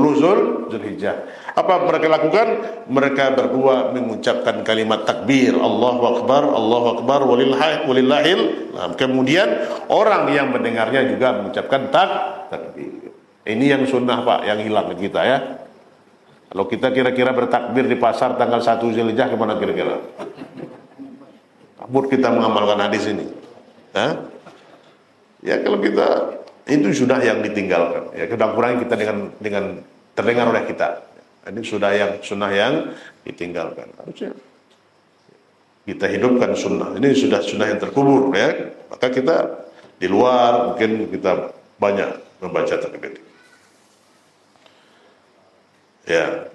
Zulhijjah. Apa mereka lakukan? Mereka berdua mengucapkan kalimat takbir, Allahu Akbar walillahil. Nah, kemudian orang yang mendengarnya juga mengucapkan takbir. Ini yang sunnah, Pak, yang hilang kita, ya. Kalau kita kira-kira bertakbir di pasar tanggal 1 Zulhijjah, kemana kira-kira? Takut kita mengamalkan hadis ini. Hah? Ya, kalau kita, itu sudah yang ditinggalkan. Ya, kurang-kurangnya kita dengan terdengar oleh kita. Ini sunnah yang ditinggalkan. Harusnya kita hidupkan sunnah. Ini sudah sunnah yang terkubur, ya. Maka kita di luar mungkin kita banyak membaca takbir. Ya.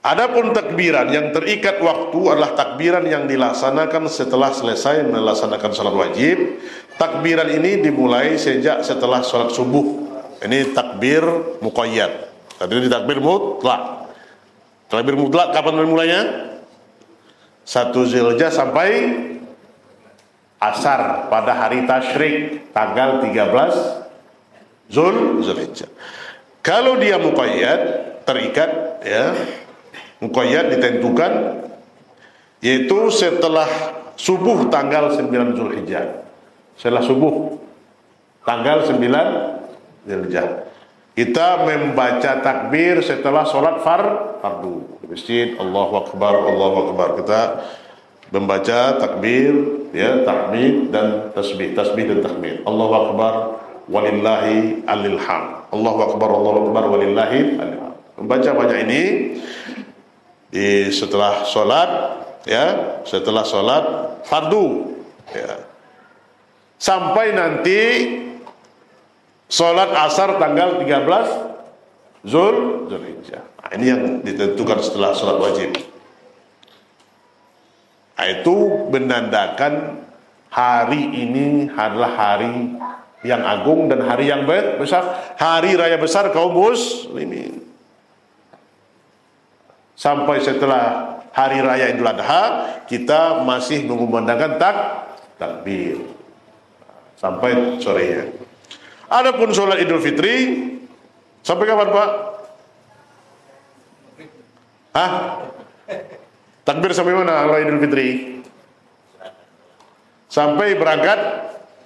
Adapun takbiran yang terikat waktu adalah takbiran yang dilaksanakan setelah selesai melaksanakan salat wajib. Takbiran ini dimulai sejak setelah salat subuh. Ini takbir muqayyad. Tadi ini takbir mutlak. Takbir mutlak kapan mulainya? 1 Zulhijjah sampai asar pada hari tasyrik tanggal 13 Zulhijjah. Kalau dia muqayyad, terikat, ya, muqayyad ditentukan, yaitu setelah subuh tanggal 9 Zulhijjah. Setelah subuh tanggal 9 Zulhijjah, kita membaca takbir setelah sholat fardu di masjid. Allahu Akbar. Kita membaca takbir, ya, tahmid dan tasbih dan tahmid. Allahu Akbar walillahi alilham. Allahu Akbar walillahi alilham. Membaca banyak ini setelah sholat, ya, setelah sholat fardu, ya, sampai nanti sholat asar tanggal 13 Zulhijjah. Nah, ini yang ditentukan setelah sholat wajib. Nah, itu menandakan hari ini adalah hari yang agung dan hari yang besar, hari raya besar kaum muslimin. Sampai setelah hari raya Idul Adha kita masih mengumandangkan takbir sampai sorenya. Adapun sholat Idul Fitri sampai kapan, Pak? Hah? Takbir sampai mana kalau Idul Fitri? Sampai berangkat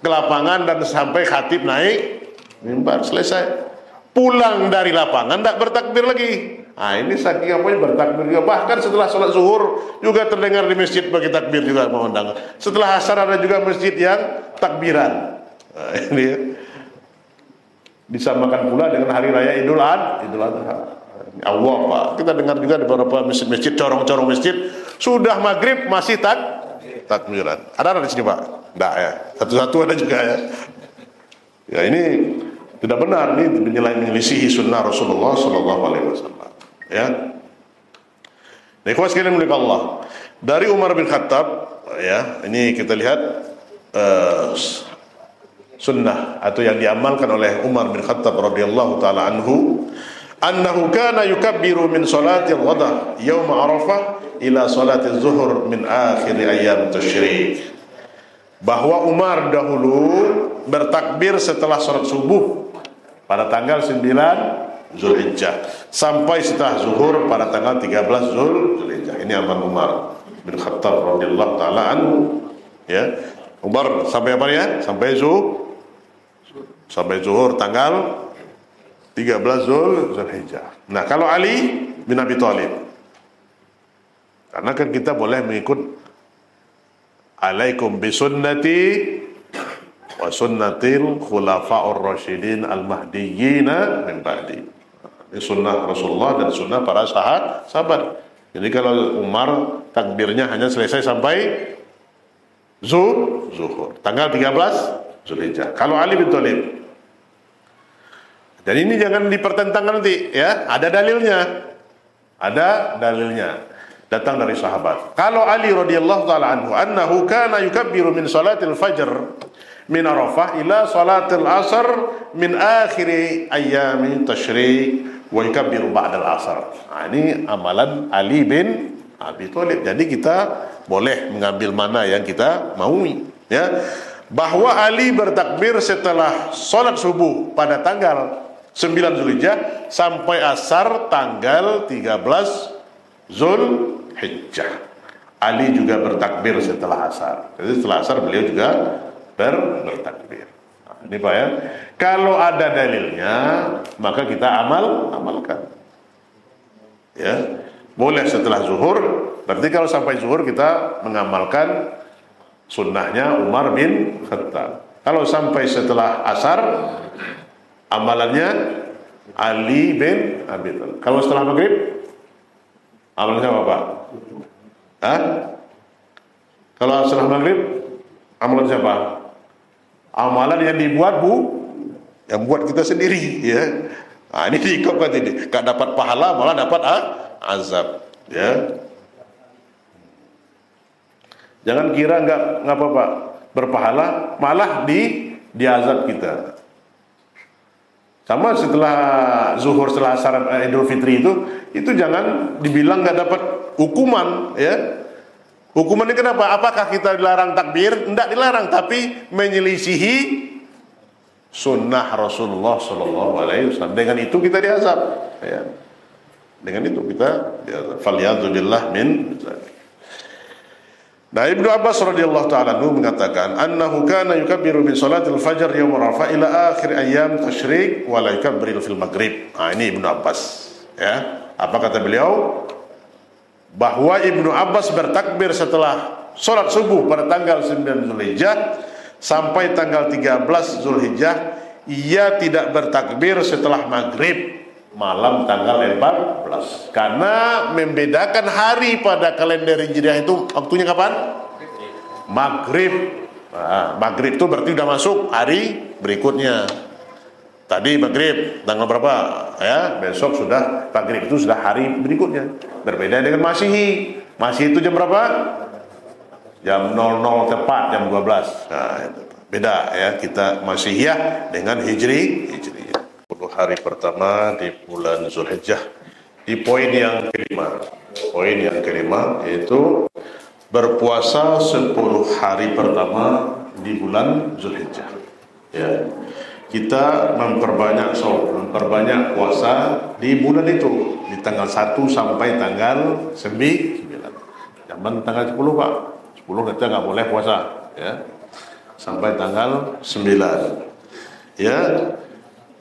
ke lapangan dan sampai khatib naik mimbar, selesai. Pulang dari lapangan tidak bertakbir lagi. Nah, ini saking apanya bertakbir juga. Bahkan setelah sholat zuhur juga terdengar di masjid bagi takbir juga mengundang. Setelah asar ada juga masjid yang takbiran. Nah, ini disamakan pula dengan hari raya Idul Adha. Allah, Pak. Kita dengar juga di beberapa masjid, corong-corong masjid sudah maghrib masih takbiran. Ada di sini, Pak? Tidak, ya. Satu-satu ada juga, ya. Ya, ini tidak benar, ini menyelisihi sunnah Rasulullah Sallallahu Alaihi Wasallam. Ya. Ikhwan sekalian milik Allah. Dari Umar bin Khattab, ya, ini kita lihat sunnah atau yang diamalkan oleh Umar bin Khattab radhiyallahu taala anhu, annahu kana yukabbiru min salatil ghada yaum Arafah ila salatil zuhur min akhir ayyam tasyrik. Bahwa Umar dahulu bertakbir setelah salat subuh pada tanggal 9 Zulhijjah sampai setelah zuhur pada tanggal 13 Zulhijjah. Ini amal Umar bin Khattab radhiyallahu taala anhu, ya. Umar sampai apa ya? Sampai zuhur tanggal 13 Zulhijjah. Nah, kalau Ali bin Abi Thalib, karena kan kita boleh mengikut alaikum bisunnati wa sunnatil khulafa'ur rasyidin al-mahdiyyin min ba'di. Ini sunnah Rasulullah dan sunnah para sahabat. Jadi kalau Umar takbirnya hanya selesai sampai zuhur tanggal 13 Zulhijjah. Kalau Ali bin Thalib, dan ini jangan dipertentangkan nanti, ya, ada dalilnya datang dari sahabat. Kalau Ali radhiyallahu taala anhu annahu kana yukabbiru min salatil fajr min Arafah ila salatil asr min akhir ayyami tasyrik wa yukabbiru ba'dal asr. Nah, ini amalan Ali bin Abi Thalib. Jadi kita boleh mengambil mana yang kita maui, ya. Bahwa Ali bertakbir setelah salat subuh pada tanggal 9 Zulhijjah sampai asar tanggal 13 Zulhijjah. Ali juga bertakbir setelah asar. Jadi setelah asar beliau juga bertakbir. Nah, ini Pak, ya. Kalau ada dalilnya maka kita amalkan. Ya. Boleh setelah zuhur. Berarti kalau sampai zuhur kita mengamalkan sunnahnya Umar bin Khattab. Kalau sampai setelah asar amalannya Ali bin Abi Thalib. Kalau setelah maghrib amalannya apa, Pak? Kalau setelah maghrib amalan siapa? Amalan yang dibuat yang buat kita sendiri, ya. Nah, ini diikopkan ini. Gak dapat pahala malah dapat azab, ya. Jangan kira nggak apa-apa berpahala malah diazab kita. Sama setelah zuhur, setelah asar Idul Fitri itu jangan dibilang nggak dapat hukuman, ya. Hukuman ini kenapa? Apakah kita dilarang takbir? Tidak dilarang, tapi menyelisihi sunnah Rasulullah Sallallahu Alaihi Wasallam. Dengan itu kita diazab, ya. Dengan itu kita diazab. Falyadzulillah min. Nah, Ibnu Abbas radhiyallahu taala anhu mengatakan annahu kana yukabbiru min salatil fajr yaum Arafah ila akhir ayyam tasyrik wa la yukabbiru fil maghrib. Nah, ini Ibnu Abbas, ya. Apa kata beliau? Bahwa Ibnu Abbas bertakbir setelah salat subuh pada tanggal 9 Zulhijjah sampai tanggal 13 Zulhijjah, ia tidak bertakbir setelah maghrib malam tanggal 14, karena membedakan hari pada kalender Hijriah itu waktunya kapan? Maghrib. Nah, maghrib itu berarti sudah masuk hari berikutnya. Tadi maghrib tanggal berapa? Ya, besok sudah maghrib itu sudah hari berikutnya. Berbeda dengan Masihi. Masihi itu jam berapa? Jam 00 tepat, jam 12. Nah, itu beda, ya, kita Masihiyah dengan Hijriyah. 10 hari pertama di bulan Zulhijjah. Di poin yang kelima. Poin yang kelima yaitu berpuasa 10 hari pertama di bulan Zulhijjah. Ya. Kita memperbanyak memperbanyak puasa di bulan itu, di tanggal 1 sampai tanggal 9. Zaman tanggal 10, Pak. 10 kita nggak boleh puasa, ya. Sampai tanggal 9. Ya.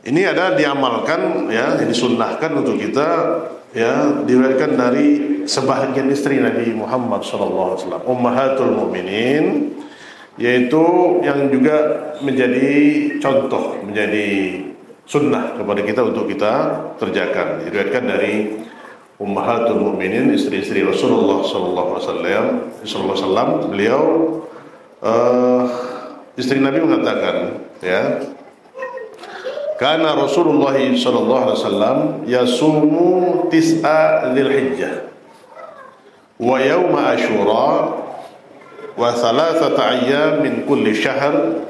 Ini ada diamalkan, ya, disunnahkan untuk kita, ya, diriwayatkan dari sebahagian istri Nabi Muhammad SAW, Ummahatul Mukminin, yaitu yang juga menjadi contoh, menjadi sunnah kepada kita untuk kita kerjakan. Diriwayatkan dari Ummahatul Mukminin, istri-istri Rasulullah SAW, beliau istri Nabi mengatakan, ya, karena Rasulullah sallallahu alaihi wasallam yasumu tis'a Dzulhijjah wa yauma Asyura wa thalathata ayyam min kulli syahr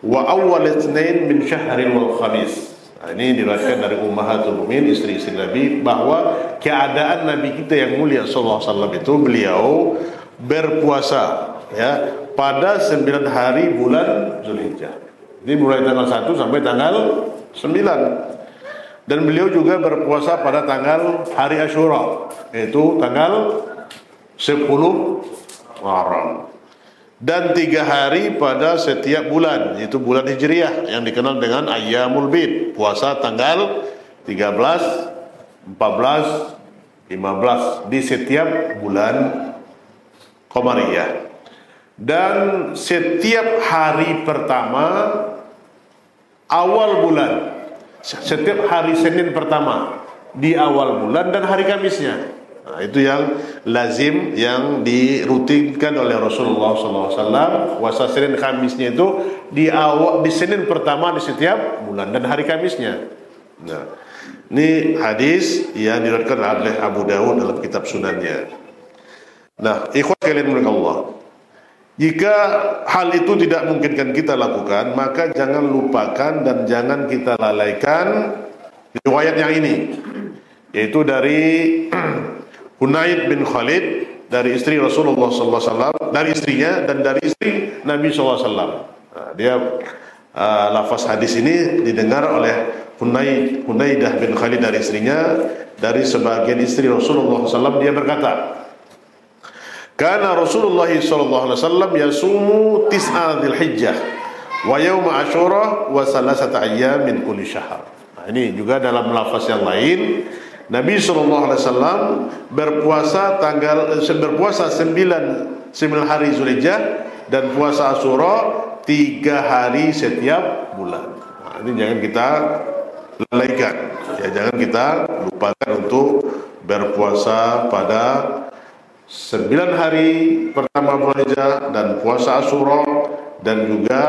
wa awwal itsnain min syahril wal khamis. Nah, ini diriwayatkan dari Ummahatul Mukminin, istri-istri Nabi, bahwa keadaan Nabi kita yang mulia sallallahu alaihi wasallam itu beliau berpuasa ya pada 9 hari bulan Zulhijjah. Ini mulai tanggal 1 sampai tanggal 9. Dan beliau juga berpuasa pada tanggal hari Asyura, yaitu tanggal 10 Muharram. Dan 3 hari pada setiap bulan, yaitu bulan Hijriah yang dikenal dengan Ayyamul Bid. Puasa tanggal 13, 14, 15 di setiap bulan Qamariyah. Dan setiap hari pertama awal bulan, setiap hari Senin pertama di awal bulan dan hari Kamisnya. Nah, itu yang lazim, yang dirutinkan oleh Rasulullah SAW. Puasa Senin Kamisnya itu di Senin pertama di setiap bulan dan hari Kamisnya. Nah, ini hadis yang diriwayatkan oleh Abu Dawud dalam kitab Sunannya. Nah, ikhwan sekalian mulai Allah, jika hal itu tidak mungkinkan kita lakukan, maka jangan lupakan dan jangan kita lalaikan riwayat yang ini, yaitu dari Hunaid bin Khalid, dari istri Rasulullah SAW, dari istrinya dan dari istri Nabi SAW. Nah, dia lafaz hadis ini didengar oleh Hunaidah bin Khalid dari istrinya, dari sebagian istri Rasulullah SAW. Dia berkata, karena Rasulullah SAW yasumu tis'a Dzulhijjah wa yauma Asyura wa salasata ayyam min kulli syahr. Nah, ini juga dalam lafaz yang lain, Nabi SAW berpuasa 9 hari Zulhijjah dan puasa Asyura 3 hari setiap bulan. Nah, ini jangan kita lalaikan, ya, jangan kita lupakan untuk berpuasa pada 9 hari pertama bulan Hijjah dan puasa Asyura, dan juga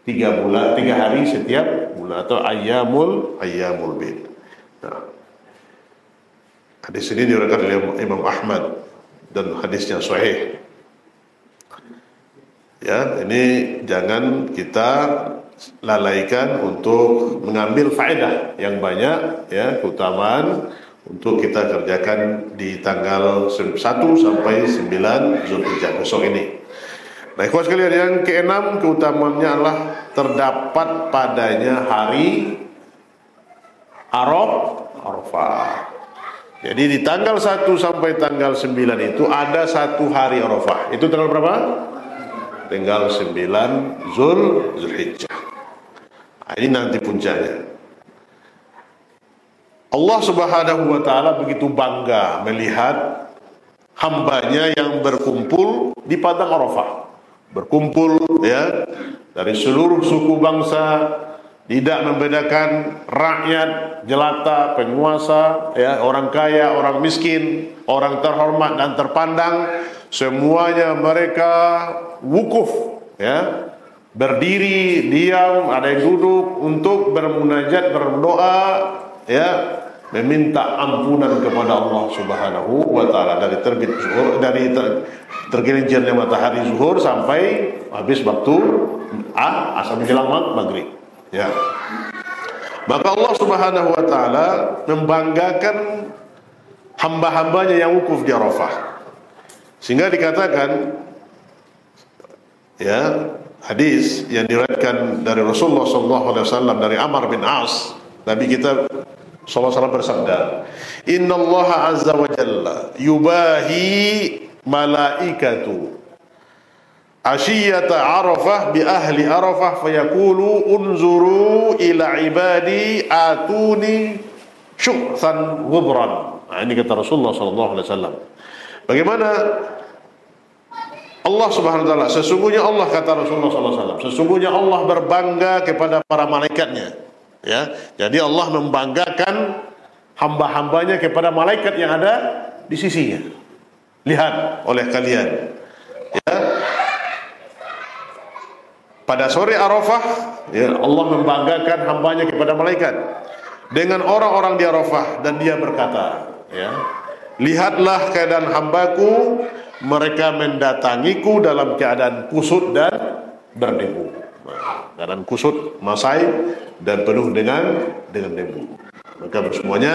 3 hari setiap bulan atau ayyamul bid. Nah, hadis ini diriwayatkan oleh Imam Ahmad dan hadisnya sahih. Ya, ini jangan kita lalaikan untuk mengambil faedah yang banyak, ya, keutamaan untuk kita kerjakan di tanggal 1 sampai 9 Zulhijjah besok ini. Nah, ikhwan sekalian, yang keenam keutamaannya adalah terdapat padanya hari Arafah. Jadi di tanggal 1 sampai tanggal 9 itu ada 1 hari Arafah. Itu tanggal berapa? Tanggal 9 Zulhijjah. Nah, ini nanti puncaknya. Allah Subhanahu wa ta'ala begitu bangga melihat hambanya yang berkumpul di padang Arafah. Berkumpul, ya, dari seluruh suku bangsa, tidak membedakan rakyat, jelata, penguasa, ya, orang kaya, orang miskin, orang terhormat dan terpandang, semuanya mereka wukuf, ya, berdiri, diam, ada yang duduk untuk bermunajat, berdoa, ya, meminta ampunan kepada Allah Subhanahu wa ta'ala dari terbit zuhur, dari tergelincirnya matahari zuhur sampai habis waktu asar menjelang maghrib. Ya. Maka Allah Subhanahu wa ta'ala membanggakan hamba-hambanya yang wukuf di Arafah, sehingga dikatakan, ya, hadis yang diriwayatkan dari Rasulullah SAW dari Amr bin As, Nabi kita SAW bersabda, Innallaha azza wa jalla yubahi malaikatu Ashiyata Arafah bi ahli Arafah fayaqulu unzuru ila ibadi atuni syu'than ghubran. Nah, ini kata Rasulullah SAW. Bagaimana Allah Subhanahu wa ta'ala, sesungguhnya Allah, kata Rasulullah SAW, sesungguhnya Allah berbangga kepada para malaikatnya, ya. Jadi Allah membanggakan hamba-hambanya kepada malaikat yang ada di sisinya. Lihat oleh kalian, ya, pada sore Arafah, ya, Allah membanggakan hambanya kepada malaikat dengan orang-orang di Arafah, dan dia berkata, ya, lihatlah keadaan hambaku, mereka mendatangiku dalam keadaan kusut dan berdebu. Keadaan kusut, masai dan penuh dengan debu. Maka semuanya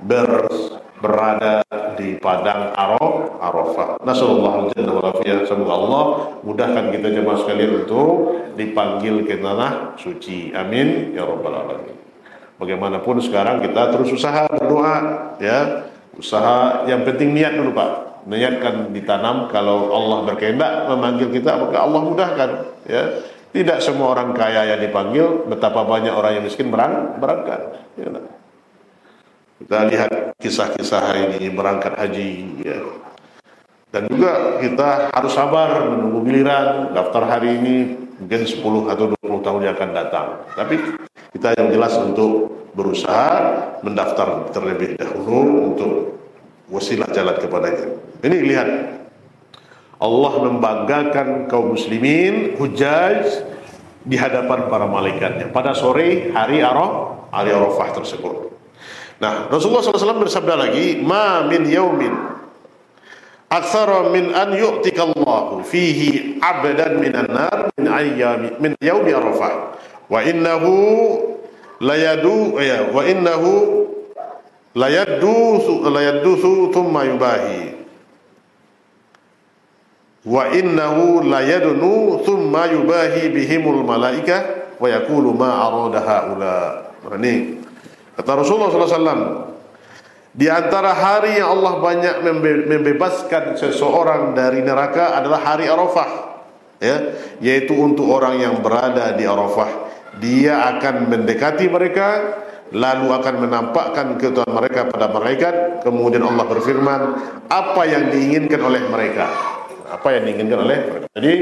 berada di padang Arafah. Nasallallahu alaihi wasallam. Semoga Allah mudahkan kita jemaah sekalian untuk dipanggil ke tanah suci. Amin ya rabbal alamin. Bagaimanapun sekarang kita terus usaha berdoa, ya. Usaha yang penting niat dulu Pak. Niatkan ditanam, kalau Allah berkehendak memanggil kita maka Allah mudahkan, ya. Tidak semua orang kaya yang dipanggil, betapa banyak orang yang miskin berangkat, ya. Kita lihat kisah-kisah hari ini berangkat haji, ya. Dan juga kita harus sabar menunggu giliran. Daftar hari ini mungkin 10 atau 20 tahun yang akan datang. Tapi kita yang jelas untuk berusaha mendaftar terlebih dahulu untuk wasilah jalan kepadanya. Ini lihat, Allah membanggakan kaum muslimin hujjaj di hadapan para malaikatnya pada sore hari Arafah tersebut. Nah, Rasulullah SAW bersabda lagi, ma min yaumin aktsara min an yu'tikallahu fihi abdan minan nar min yaumi Arafah wa innahu layaddusu thumma yubahi wa innahu layadnu thumma yubahi bihimul malaika wa yaqulu ma arada haula. Ini kata Rasulullah SAW, di antara hari yang Allah banyak membebaskan seseorang dari neraka adalah hari Arafah, ya, yaitu untuk orang yang berada di Arafah. Dia akan mendekati mereka, lalu akan menampakkan keutamaan mereka pada malaikat. Kemudian Allah berfirman, apa yang diinginkan oleh mereka? Apa yang diinginkan oleh mereka? Jadi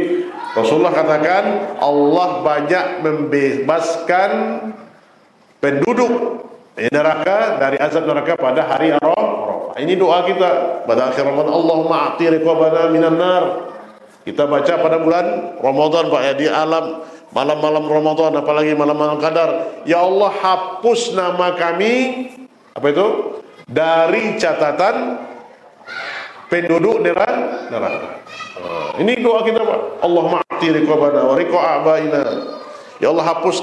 Rasulullah katakan Allah banyak membebaskan penduduk neraka dari azab neraka pada hari Arafah. Ini doa kita pada akhir Ramadan, Allahumma a'ti riqabana minan nar. Kita baca pada bulan Ramadan Pak, ya, di alam malam-malam Ramadan, apalagi malam-malam Qadar. Ya Allah, hapus nama kami, apa itu? Dari catatan penduduk neraka. Ini doa kita Pak. Allahumma a'ti riqabana wa riqa abaina. Ya Allah, hapus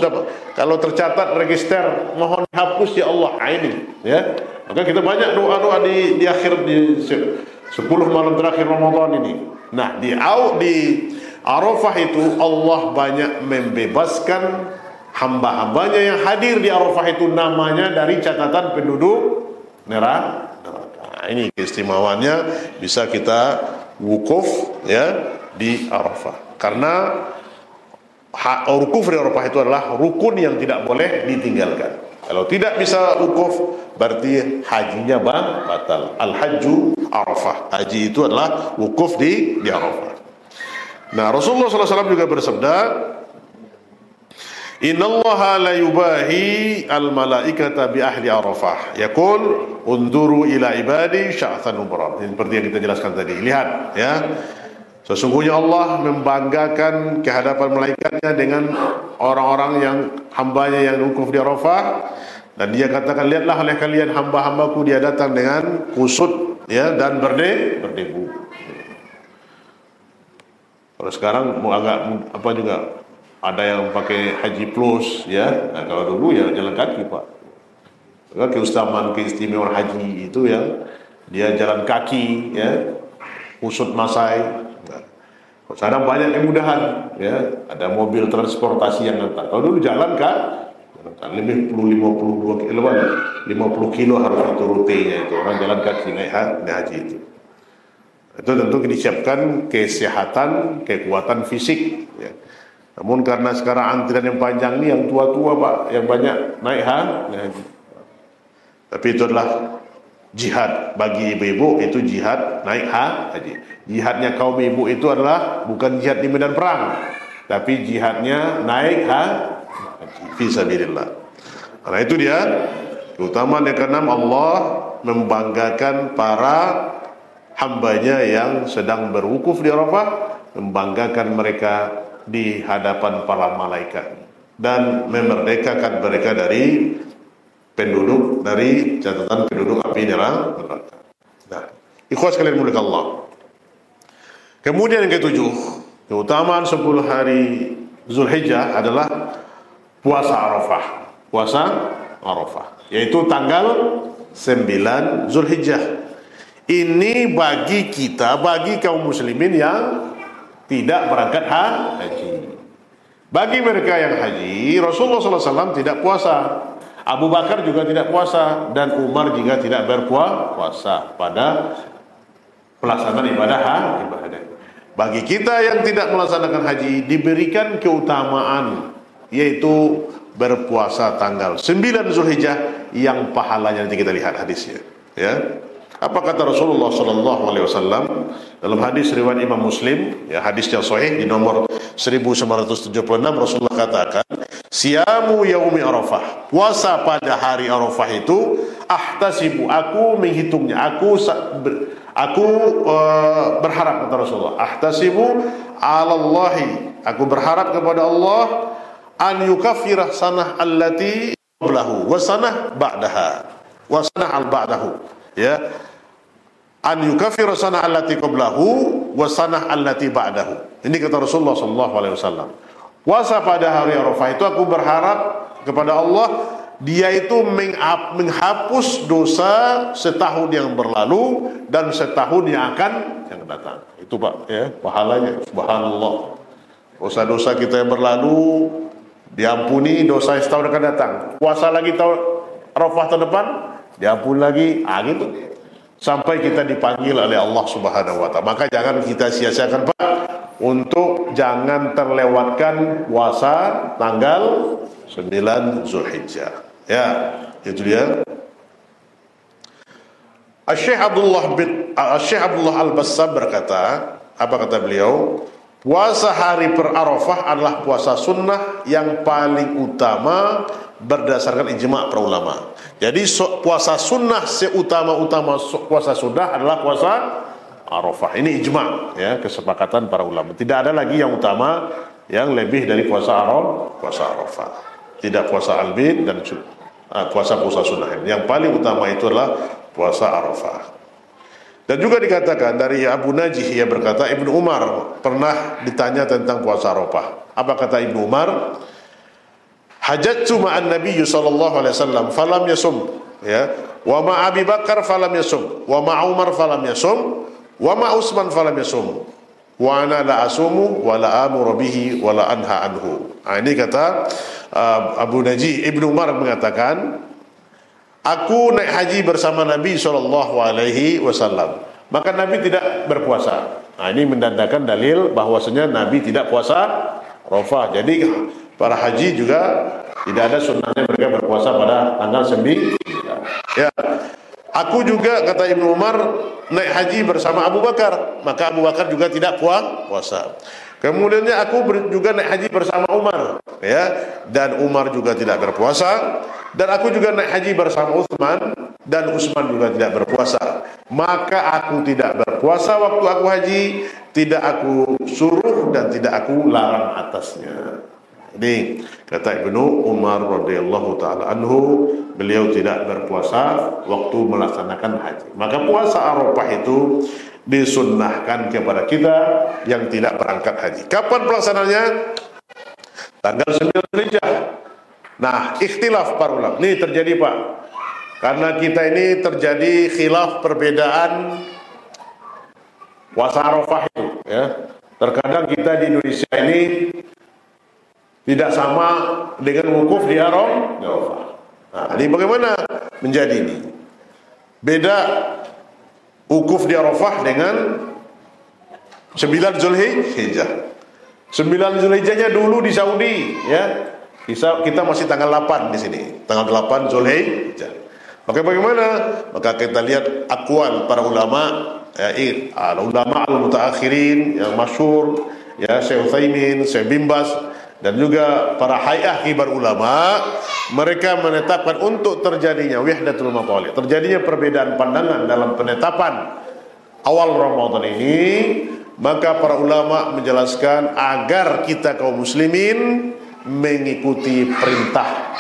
kalau tercatat register, mohon hapus ya Allah. Ini, ya. Maka kita banyak doa-doa di akhir di 10 malam terakhir Ramadan ini. Nah, di Arafah itu Allah banyak membebaskan hamba-hambanya yang hadir di Arafah itu namanya dari catatan penduduk neraka. Nah, ini keistimewaannya bisa kita wukuf, ya, di Arafah. Karena wukuf di Arafah itu adalah rukun yang tidak boleh ditinggalkan. Kalau tidak bisa wukuf, berarti hajinya batal. Al-hajju Arafah. Haji itu adalah wukuf di Arafah. Nah, Rasulullah SAW juga bersabda, innallaha la yubahi al-malaikata bi ahli Arafah. Yaqul unduru ila ibadi sya'than ubran. Ini seperti yang kita jelaskan tadi. Lihat, ya. Sesungguhnya Allah membanggakan kehadapan malaikatnya dengan orang-orang yang hambanya yang wukuf di Arafah, dan dia katakan, lihatlah oleh kalian hamba-hambaku, dia datang dengan kusut, ya, dan berdebu. Kalau sekarang mau agak apa juga ada yang pakai haji plus, ya. Nah, kalau dulu ya jalan kaki Pak. Keutamaan keistimewaan haji itu yang dia jalan kaki, ya, kusut masai. Sekarang banyak kemudahan, ya, ada mobil transportasi yang antar. Kalau dulu jalan kan lebih 52 kilo, 50 kilo harus itu rutenya itu. Orang jalan kaki naik haji itu. Itu tentu disiapkan kesehatan, kekuatan fisik, ya. Namun karena sekarang antrian yang panjang ini, yang tua-tua Pak, yang banyak naik haji. Tapi itu adalah jihad bagi ibu-ibu, itu jihad naik haji. Jihadnya kaum ibu itu adalah bukan jihad di medan perang, tapi jihadnya naik haji fisabilillah. Karena itu dia keutamaan yang keenam, Allah membanggakan para hambanya yang sedang berwukuf di Arafah, membanggakan mereka di hadapan para malaikat dan memerdekakan mereka dari catatan penduduk api neraka. Nah, ikhwas kalian mulia Allah. Kemudian yang ketujuh, keutamaan 10 hari Zulhijjah adalah puasa Arafah. Puasa Arafah, yaitu tanggal 9 Zulhijjah. Ini bagi kita, bagi kaum muslimin yang tidak berangkat haji. Bagi mereka yang haji, Rasulullah SAW tidak puasa, Abu Bakar juga tidak puasa, dan Umar juga tidak berpuasa pada pelaksanaan ibadah. Bagi kita yang tidak melaksanakan haji, diberikan keutamaan, yaitu berpuasa tanggal 9 Zulhijjah yang pahalanya nanti kita lihat hadisnya. Ya, apa kata Rasulullah SAW dalam hadis riwayat Imam Muslim? Ya, hadisnya sahih di nomor 1976. Rasulullah katakan, siyamu yaumi Arafah, puasa pada hari Arafah itu, ahtasibu, aku menghitungnya, aku berharap, kata Rasulullah, ahtasibu alallahi, aku berharap kepada Allah, an yukaffirah sanah allati qablahu wa sanah ba'daha wa sanah al ba'dahu, ya, an yukaffirah sanah allati qablahu wa sanah allati ba'dahu. Ini kata Rasulullah SAW. Puasa pada hari Arafah itu aku berharap kepada Allah, dia itu menghapus dosa setahun yang berlalu dan setahun yang akan datang. Itu Pak, ya, pahalanya subhanallah. Dosa-dosa kita yang berlalu diampuni, dosa yang setahun akan datang. Puasa lagi tahun Arafah tahun depan, diampuni lagi, gitu. Sampai kita dipanggil oleh Allah Subhanahu wa taala. Maka jangan kita sia-siakan Pak, untuk jangan terlewatkan puasa tanggal 9 Zulhijjah. Ya, itu dia. Syekh Abdullah Al-Bassam berkata, apa kata beliau? Puasa hari per-Arafah adalah puasa sunnah yang paling utama berdasarkan ijma' para ulama. Jadi puasa sunnah seutama-utama puasa sunnah adalah puasa Arafah. Ini ijma', ya, kesepakatan para ulama. Tidak ada lagi yang utama yang lebih dari puasa Arafah. Tidak puasa Al-Bid dan puasa-puasa sunnah. Yang paling utama itu adalah puasa Arafah. Dan juga dikatakan dari Abu Najih, ia berkata, Ibnu Umar pernah ditanya tentang puasa Arafah. Apa kata Ibnu Umar? Hajjatu ma'an Nabi sallallahu alaihi wasallam falam yasum, ya, wa ma Abi Bakar falam yasum, wa ma Umar falam yasum, wa ma Utsman falam yasum, wa ana la asumu wa la amuru bihi wa la anha anhu. Ini kata Abu Najih, Ibnu Umar mengatakan, aku naik haji bersama Nabi SAW, maka Nabi tidak berpuasa. Ini mendandakan dalil bahwasanya Nabi tidak puasa Arafah. Jadi para haji juga tidak ada sunnahnya mereka berpuasa pada tanggal 9. Ya, aku juga, kata Ibnu Umar, naik haji bersama Abu Bakar, maka Abu Bakar juga tidak puasa. Kemudiannya aku juga naik haji bersama Umar, ya, dan Umar juga tidak berpuasa. Dan aku juga naik haji bersama Utsman, dan Utsman juga tidak berpuasa. Maka aku tidak berpuasa waktu aku haji, tidak aku suruh dan tidak aku larang atasnya. Jadi kata Ibnu Umar radhiyallahu taala anhu, beliau tidak berpuasa waktu melaksanakan haji. Maka puasa Arafah itu disunnahkan kepada kita yang tidak berangkat haji. Kapan pelaksanaannya? Tanggal 9 Zulhijjah. Nah, ikhtilaf para ulama. Ini terjadi Pak, karena kita ini terjadi khilaf, perbedaan puasa Arafah itu, ya. Terkadang kita di Indonesia ini tidak sama dengan wukuf di Arafah. Nah, ini bagaimana menjadi ini? Beda wukuf di Arafah dengan 9 Zulhijjah. 9 Zulhijjahnya dulu di Saudi, ya. Kita masih tanggal 8 di sini, tanggal 8 Zulhijjah. Maka bagaimana? Maka kita lihat aqwal para ulama, ya, ulama al-mutaakhirin yang masyhur, ya, Syekh Utsaimin, Syekh bin Baz, dan juga para hay'ah kibar ulama, mereka menetapkan untuk terjadinya wahdatul matalib, terjadinya perbedaan pandangan dalam penetapan awal Ramadan ini. Maka para ulama menjelaskan agar kita kaum muslimin mengikuti perintah,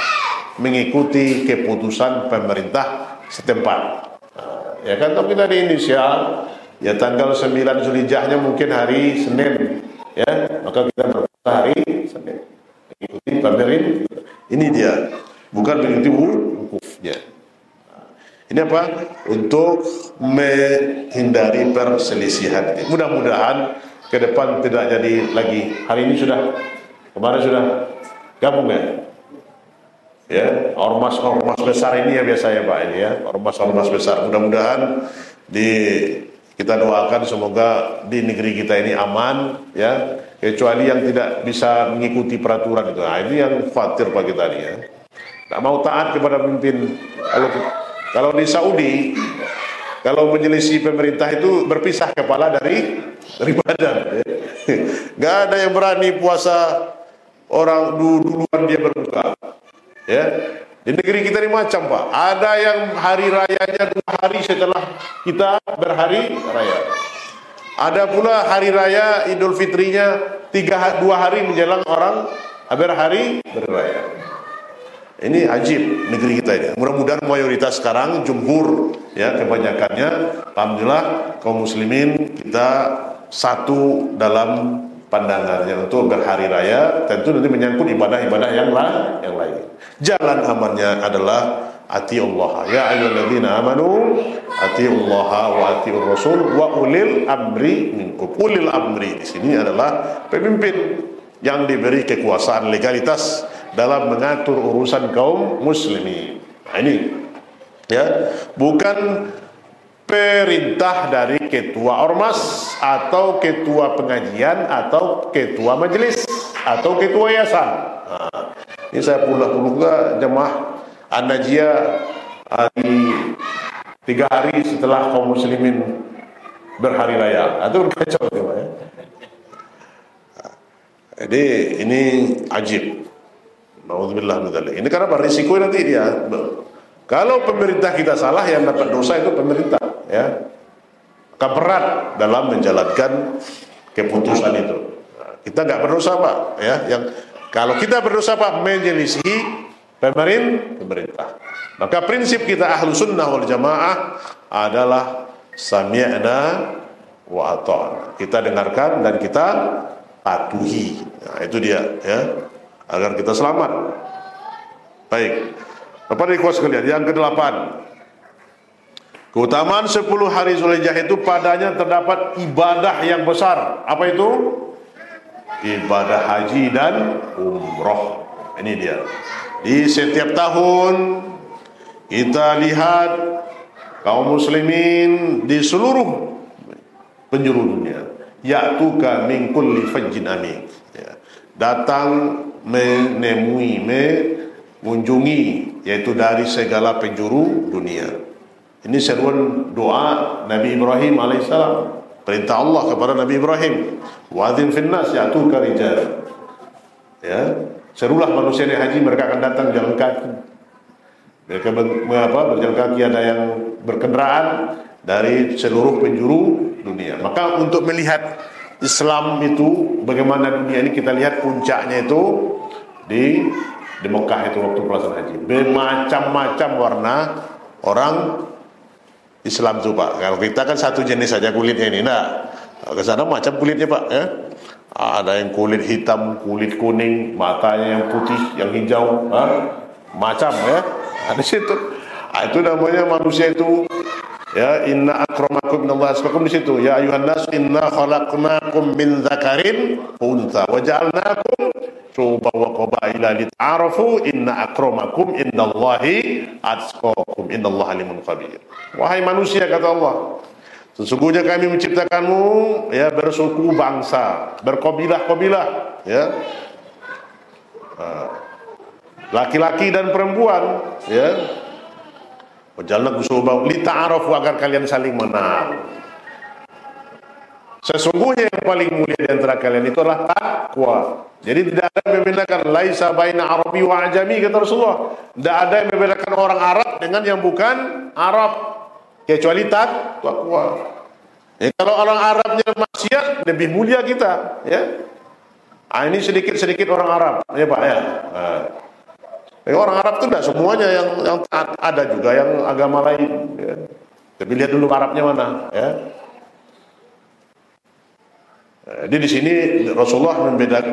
mengikuti keputusan pemerintah setempat. Ya kan, kalau kita di Indonesia, ya tanggal 9 Zulhijjahnya mungkin hari Senin, ya, maka kita berpuasa hari Senin. Mengikuti pemerintah. Ini dia, bukan mengikuti wukufnya. Ini apa? Untuk menghindari perselisihan. Mudah-mudahan ke depan tidak jadi lagi. Hari ini sudah, kemarin sudah gabung ya. Ya, ormas-ormas besar ini ya biasa ya Pak ini ya, ormas-ormas besar. Mudah-mudahan kita doakan semoga di negeri kita ini aman ya, kecuali yang tidak bisa mengikuti peraturan itu. Nah, ini yang khawatir Pak kita ini ya. Tak mau taat kepada pemimpin. Kalau di Saudi, kalau menyelisih pemerintah itu berpisah kepala dari badan. Ya. Gak ada yang berani puasa orang duluan dia berbuka. Ya, di negeri kita ini macam Pak, ada yang hari rayanya 2 hari setelah kita berhari raya. Ada pula hari raya Idul Fitrinya 2 hari menjelang orang berhari berraya. Ini ajib negeri kita ini. Mudah-mudahan mayoritas sekarang jumhur ya kebanyakannya, alhamdulillah kaum muslimin kita satu dalam pandangannya untuk berhari raya. Tentu nanti menyangkut ibadah-ibadah yang lain. Jalan amannya adalah atiullah ya ayyuhalladzina amanu atiullaha wa atiur rasul wa ulil amri minkum. Ulil amri di sini adalah pemimpin yang diberi kekuasaan legalitas dalam mengatur urusan kaum muslimin. Nah, ini ya, bukan perintah dari ketua ormas atau ketua pengajian atau ketua majelis atau ketua yayasan. Nah, ini saya puluh ke jemaah An-Najiyah di 3 hari setelah kaum muslimin berhari raya. Itu kacau ya. Jadi ini ajib. Nauzubillah min dzalik. Ini karena berisiko nanti dia. Kalau pemerintah kita salah, yang dapat dosa itu pemerintah, ya. Keberat dalam menjalankan keputusan itu. Nah, kita nggak berdosa Pak, ya. Yang kalau kita berdosa Pak menyelisih pemerintah. Maka prinsip kita ahlu sunnah wal jamaah adalah sami'na wa ata'na. Kita dengarkan dan kita patuhi. Nah, itu dia, ya. Agar kita selamat. Baik. Bapak ikhwas sekalian, yang ke-8, keutamaan 10 hari Zulhijjah itu padanya terdapat ibadah yang besar. Apa itu? Ibadah haji dan umroh. Ini dia. Di setiap tahun kita lihat kaum muslimin di seluruh penjuru dunia ya'tuka min kulli fajjin amik, ya. Datang menemui, mengunjungi, yaitu dari segala penjuru dunia. Ini seruan doa Nabi Ibrahim alaihissalam. Perintah Allah kepada Nabi Ibrahim, wa'adzin finnas ya'tuka rijal. Ya, serulah manusia yang haji, mereka akan datang jalan kaki. Mereka berjalan kaki, ada yang berkendaraan dari seluruh penjuru dunia. Maka untuk melihat Islam itu bagaimana dunia ini, kita lihat puncaknya itu di Mekah itu waktu pelaksanaan haji. Bermacam-macam warna orang Islam itu Pak. Kalau kita kan satu jenis saja kulitnya ini, nah ke sana macam kulitnya Pak, ya. Ada yang kulit hitam, kulit kuning, matanya yang putih, yang hijau, macam ya. Ada situ. Itu namanya manusia itu. Ya, inna akramakum minallahi atqakum di situ. Ya ayuhan nas inna khalaqnakum min dzakarin untha wa ja'alnakum syu'uban wa qabaila lita'arafu inna akramakum indallahi atqakum innallaha alimun khabir. Wahai manusia, kata Allah, sesungguhnya kami menciptakanmu ya bersuku bangsa, berkabilah-kabilah, ya. Laki-laki dan perempuan, ya. Wajalna kusuba li ta'arafu, agar kalian saling mengenal. Sesungguhnya yang paling mulia di antara kalian itu adalah takwa. Jadi tidak ada yang membedakan laisa baina Arabi wa ajami, kata Rasulullah. Tidak ada yang membedakan orang Arab dengan yang bukan Arab, kecuali takwa. Ya, kalau orang Arabnya maksiat, lebih mulia kita, ya. Ini sedikit-sedikit orang Arab, ya Pak, ya. Orang Arab itu tidak semuanya yang taat, ada juga yang agama lain, ya. Tapi lihat dulu Arabnya mana, ya. Jadi di sini Rasulullah tidak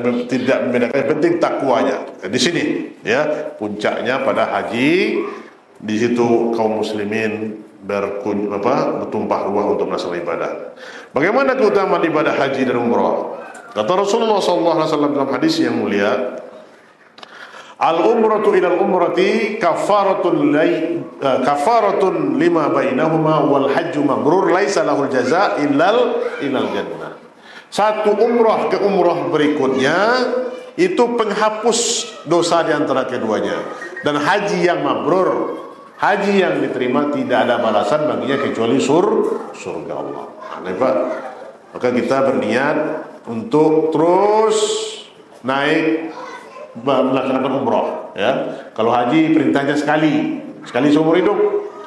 membedakan, yang penting takwanya. Di sini, ya, puncaknya pada haji. Di situ kaum muslimin bertumpah ruah untuk melaksanakan ibadah. Bagaimana keutamaan ibadah haji dan umrah? Kata Rasulullah SAW dalam hadis yang mulia, al-umratu ilal umrati kafaratun lima bainahuma wal hajju mabrur laisa lahul jaza illal jannah. Satu umrah ke umrah berikutnya itu penghapus dosa di antara keduanya, dan haji yang mabrur, haji yang diterima tidak ada balasan baginya kecuali surga Allah. Nah, Pak, maka kita berniat untuk terus naik melaksanakan umrah, ya. Kalau haji perintahnya sekali seumur hidup,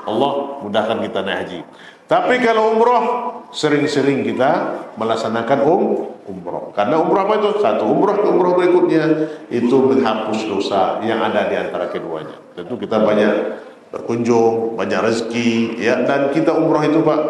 Allah mudahkan kita naik haji. Tapi kalau umrah sering-sering kita melaksanakan umrah. Karena umrah apa itu? Satu umrah ke umrah berikutnya itu menghapus dosa yang ada di antara keduanya. Tentu kita banyak berkunjung, banyak rezeki, ya, dan kita umrah itu, Pak,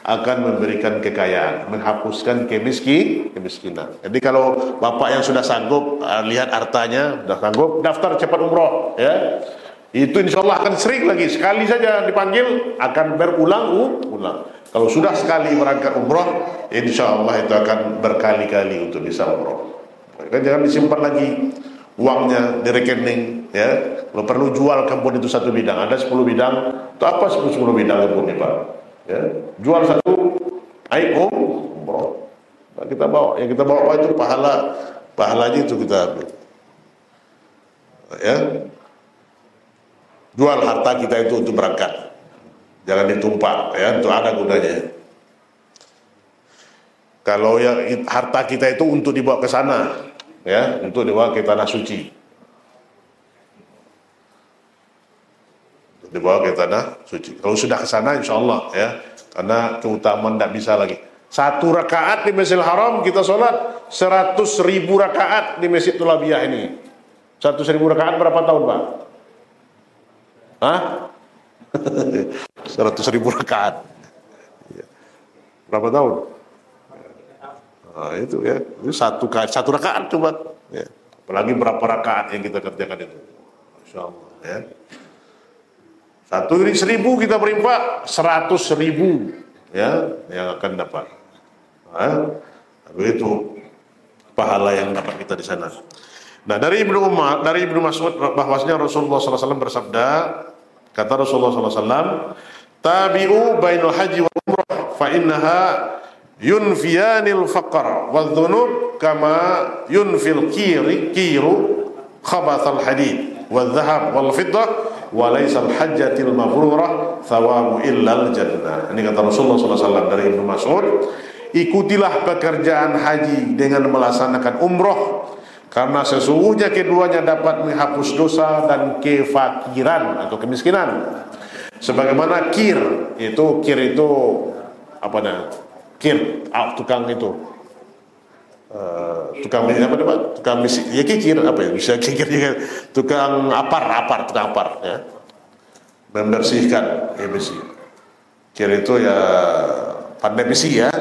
akan memberikan kekayaan, menghapuskan kemiskinan. Jadi kalau bapak yang sudah sanggup, lihat hartanya, sudah sanggup, daftar cepat umroh, ya. Itu insya Allah akan sering lagi, sekali saja dipanggil akan berulang-ulang. Kalau sudah sekali berangkat umroh, insya Allah itu akan berkali-kali untuk bisa umroh. Kan jangan disimpan lagi uangnya di rekening, ya. Kalau perlu jual kebun itu satu bidang, ada 10 bidang, itu apa 10 bidang kebun ini, Pak? Ya, jual satu, naik umroh. Nah, kita bawa, yang kita bawa itu pahalanya itu kita ambil, ya. Jual harta kita itu untuk berangkat, jangan ditumpah, ya, untuk ada gunanya. Kalau yang harta kita itu untuk dibawa ke sana, ya, untuk dibawa ke tanah suci, dibawa ke tanah suci. Kalau sudah ke sana, insya Allah, ya, karena keutamaan tidak bisa lagi. Satu rakaat di Masjidil Haram kita sholat 100.000 rakaat di Masjid Tulabiyah ini. 100.000 rakaat berapa tahun, Pak? Hah? 100.000 rakaat. Berapa tahun? Nah, itu, ya, itu satu rakaat coba, ya. Apalagi berapa rakaat yang kita kerjakan itu, Masya Allah, ya. 1.000 kita berinfak 100.000, ya, yang akan dapat. Nah, begitu pahala yang dapat kita di sana. Nah, dari Ibnu Mas'ud bahwasanya Rasulullah SAW bersabda, kata Rasulullah SAW, tabi'u bainal haji wal umrah fa innaha yunfiyanil faqr wal dhunub kama yunfil kiru khabathal hadid wal dhahab wal fiddah wa laysal hajjatil mabrurah thawabu illal jannah. Ini kata Rasulullah SAW dari Ibnu Mas'ud, ikutilah pekerjaan haji dengan melaksanakan umrah, karena sesungguhnya keduanya dapat menghapus dosa dan kefakiran atau kemiskinan. Sebagaimana kir itu apa namanya? Kir, tukang itu, tukang apa namanya? Tukang misi, ya kikir apa ya? Bisa kikir juga. Tukang apar, ya. Membersihkan besi. Kir itu ya pandai besi, ya.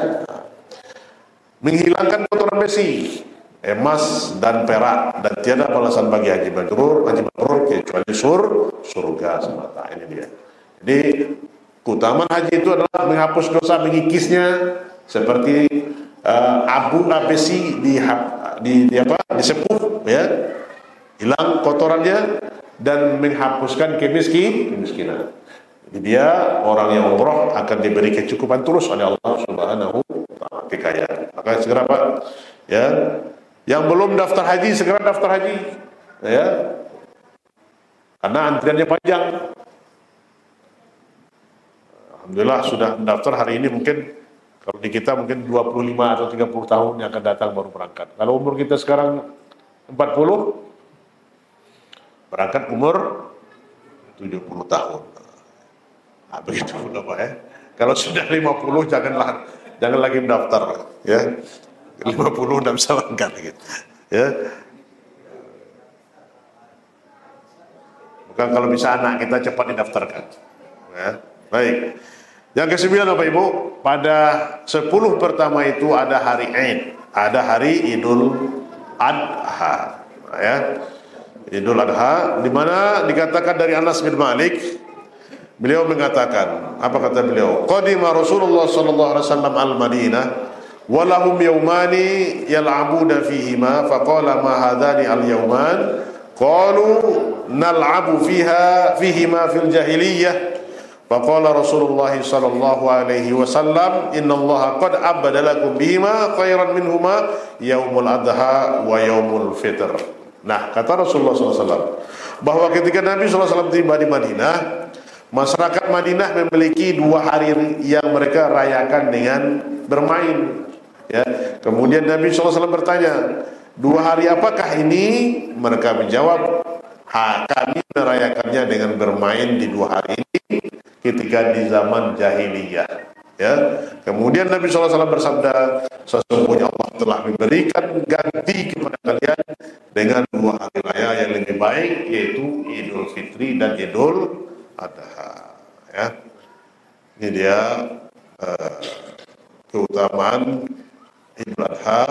Menghilangkan kotoran besi, emas dan perak, dan tiada balasan bagi haji mabrur kecuali surga semata. Ini dia. Jadi keutamaan haji itu adalah menghapus dosa, mengikisnya, seperti abu besi disepuh, ya, hilang kotorannya dan menghapuskan kemiskinan. Jadi dia orang yang umrah akan diberi kecukupan terus oleh Allah Subhanahu wa taala, kekayaan. Maka segera, Pak, ya. Yang belum daftar haji segera daftar haji, ya, karena antriannya panjang. Alhamdulillah sudah mendaftar hari ini, mungkin kalau di kita mungkin 25 atau 30 tahun yang akan datang baru berangkat. Kalau umur kita sekarang 40, berangkat umur 70 tahun. Nah, begitu Pak, ya. Kalau sudah 50 jangan lagi mendaftar, ya. 50 tidak bisa berangkat, gitu, ya. Bukan kalau bisa anak kita cepat didaftarkan, ya. Baik. Yang kesembilan Bapak Ibu, pada 10 pertama itu ada hari Id, ada hari Idul Adha, ya. Idul Adha, di mana dikatakan dari Anas bin Malik, beliau mengatakan, apa kata beliau? Qadima Rasulullah sallallahu alaihi wasallam al-Madinah wa lahum yawmani yal'abuna fihima faqala ma hadani al-yawman qalu nal'abu fihima fil jahiliyah faqala Rasulullah sallallahu alaihi wasallam innallaha qad abada lakum bihima khairan minhuma yaumul adha wa yaumul fitr. Nah, kata Rasulullah SAW bahwa ketika Nabi SAW tiba di Madinah, masyarakat Madinah memiliki 2 hari yang mereka rayakan dengan bermain. Ya. Kemudian Nabi SAW bertanya, 2 hari apakah ini? Mereka menjawab, kami merayakannya dengan bermain di 2 hari ini ketika di zaman jahiliyah. Ya. Kemudian Nabi SAW bersabda, sesungguhnya Allah telah memberikan ganti kepada kalian dengan 2 hari raya yang lebih baik, yaitu Idul Fitri dan Idul Adha. Ya. Ini dia keutamaan Idul Adha.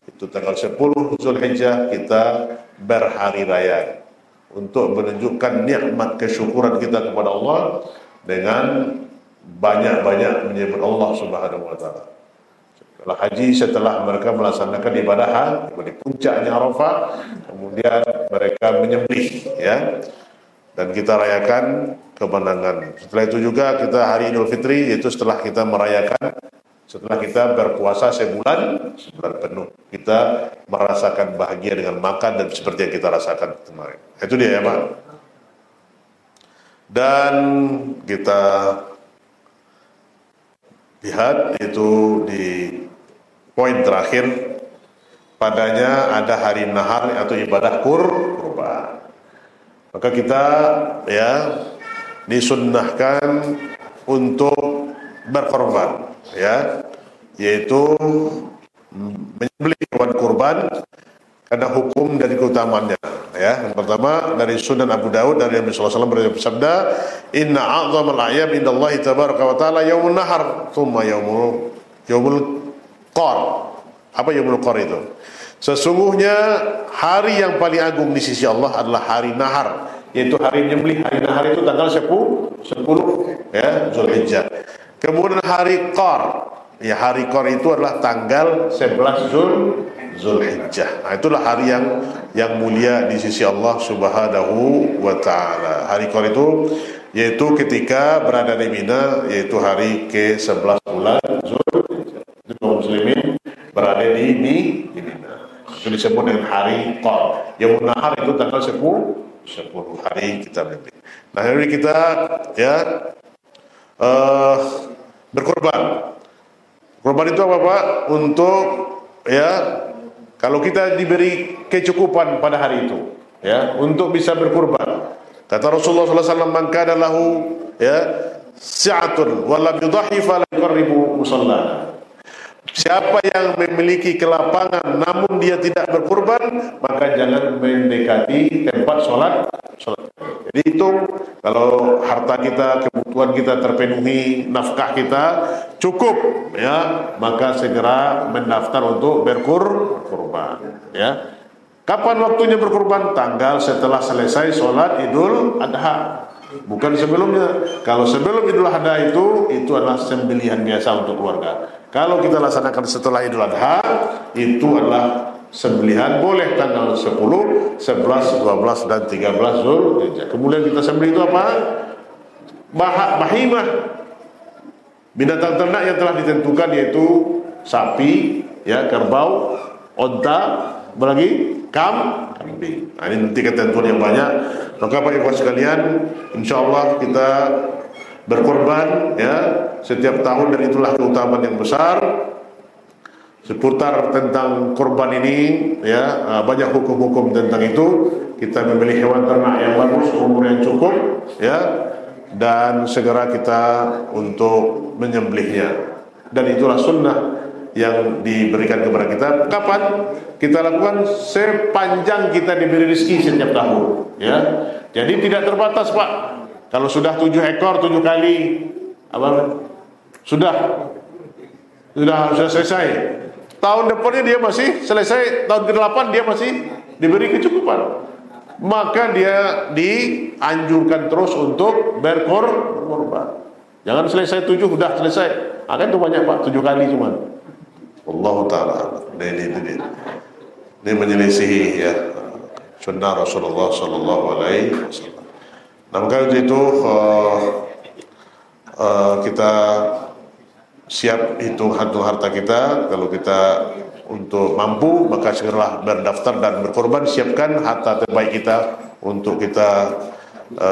Itu tanggal 10 Zulhijjah kita berhari raya untuk menunjukkan nikmat kesyukuran kita kepada Allah dengan banyak-banyak menyebut Allah Subhanahu wa taala. Setelah haji, setelah mereka melaksanakan ibadah di puncaknya Arafah, kemudian mereka menyembelih, ya. Dan kita rayakan kemenangan. Setelah itu juga kita hari Idul Fitri, yaitu setelah kita merayakan, setelah kita berpuasa sebulan penuh, kita merasakan bahagia dengan makan dan seperti yang kita rasakan kemarin. Itu dia, ya Pak. Dan kita lihat itu di poin terakhir, padanya ada hari nahar atau ibadah kurban. Maka kita ya disunnahkan untuk berkorban, ya, yaitu menyembelih hewan kurban karena hukum dari keutamaannya. Ya, yang pertama dari Sunan Abu Daud dari Nabi sallallahu alaihi wasallam bersabda, "Inna a'dhamal a'yam indallahi tabaraka wa ta'ala yaumun nahar, tsumma yaumul qar." Apa yaumul qar itu? Sesungguhnya hari yang paling agung di sisi Allah adalah hari nahar, yaitu hari menyembelih. Hari nahar itu tanggal 10 ya Zulhijjah. Kemudian hari qar, ya hari qar itu adalah tanggal 11 Zulhijjah. Nah, itulah hari yang mulia di sisi Allah Subhanahu wa taala. Hari Qar itu yaitu ketika berada di Mina, yaitu hari ke-11 bulan Zulhijjah. Itu kaum muslimin berada di Mina. Itu disebut dengan hari Qar. Yang nahar itu tanggal 10 hari kita berdiri. Nah, hari kita ya berkorban. Korban itu apa Pak? Untuk ya kalau kita diberi kecukupan pada hari itu, ya, untuk bisa berkurban. Kata Rasulullah sallallahu alaihi wasallam, "Man kana lahu ya si'atun wa lam yudhi fala yuqarribu musallana." Siapa yang memiliki kelapangan namun dia tidak berkurban, maka jangan mendekati tempat sholat. Jadi itu kalau harta kita, kebutuhan kita terpenuhi, nafkah kita cukup, ya, maka segera mendaftar untuk berkurban, ya. Kapan waktunya berkurban? Tanggal setelah selesai sholat Idul Adha, bukan sebelumnya. Kalau sebelum Idul Adha itu adalah sembelihan biasa untuk keluarga. Kalau kita laksanakan setelah Idul Adha, itu adalah sembelihan boleh tanggal 10, 11, 12 dan 13 Zulhijjah. Kemudian kita sembelih itu apa? Bahimah, binatang ternak yang telah ditentukan, yaitu sapi, ya, kerbau, onta, apalagi kambing. Nah, ini nanti ketentuan yang banyak. Maka Pak Ibu sekalian, insyaallah kita berkorban, ya, setiap tahun, dan itulah keutamaan yang besar. Seputar tentang korban ini, ya, banyak hukum-hukum tentang itu. Kita memilih hewan ternak yang bagus, umur yang cukup, ya, dan segera kita untuk menyembelihnya. Dan itulah sunnah yang diberikan kepada kita. Kapan kita lakukan? Sepanjang kita diberi rezeki setiap tahun, ya. Jadi tidak terbatas Pak. Kalau sudah 7 ekor 7 kali apa? Sudah selesai. Tahun depannya dia masih selesai, tahun ke-8 dia masih diberi kecukupan. Maka dia dianjurkan terus untuk berkorban. Jangan selesai 7 sudah selesai. Akan itu banyak Pak, 7 kali cuma. Allah Ta'ala. Ini menyelisihi ya sunnah Rasulullah Sallallahu Alaihi Wasallam. Nah, maka itu kita siap hitung harta kita. Kalau kita untuk mampu, maka segeralah berdaftar dan berkorban. Siapkan harta terbaik kita untuk kita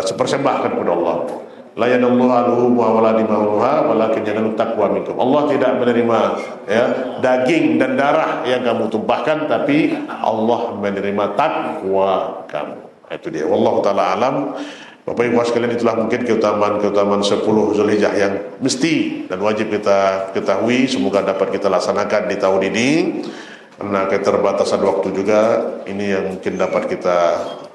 sepersembahkan kepada Allah. La yanallahu aluhu wa wala dimauha walakin yanalu taqwa minkum. Allah tidak menerima ya daging dan darah yang kamu tumpahkan, tapi Allah menerima takwa kamu. Itu dia. Wallahu taala alam. Bapak Ibu sekalian, itulah mungkin keutamaan 10 Zulhijjah yang mesti dan wajib kita ketahui. Semoga dapat kita laksanakan di tahun ini. Karena keterbatasan waktu juga, ini yang mungkin dapat kita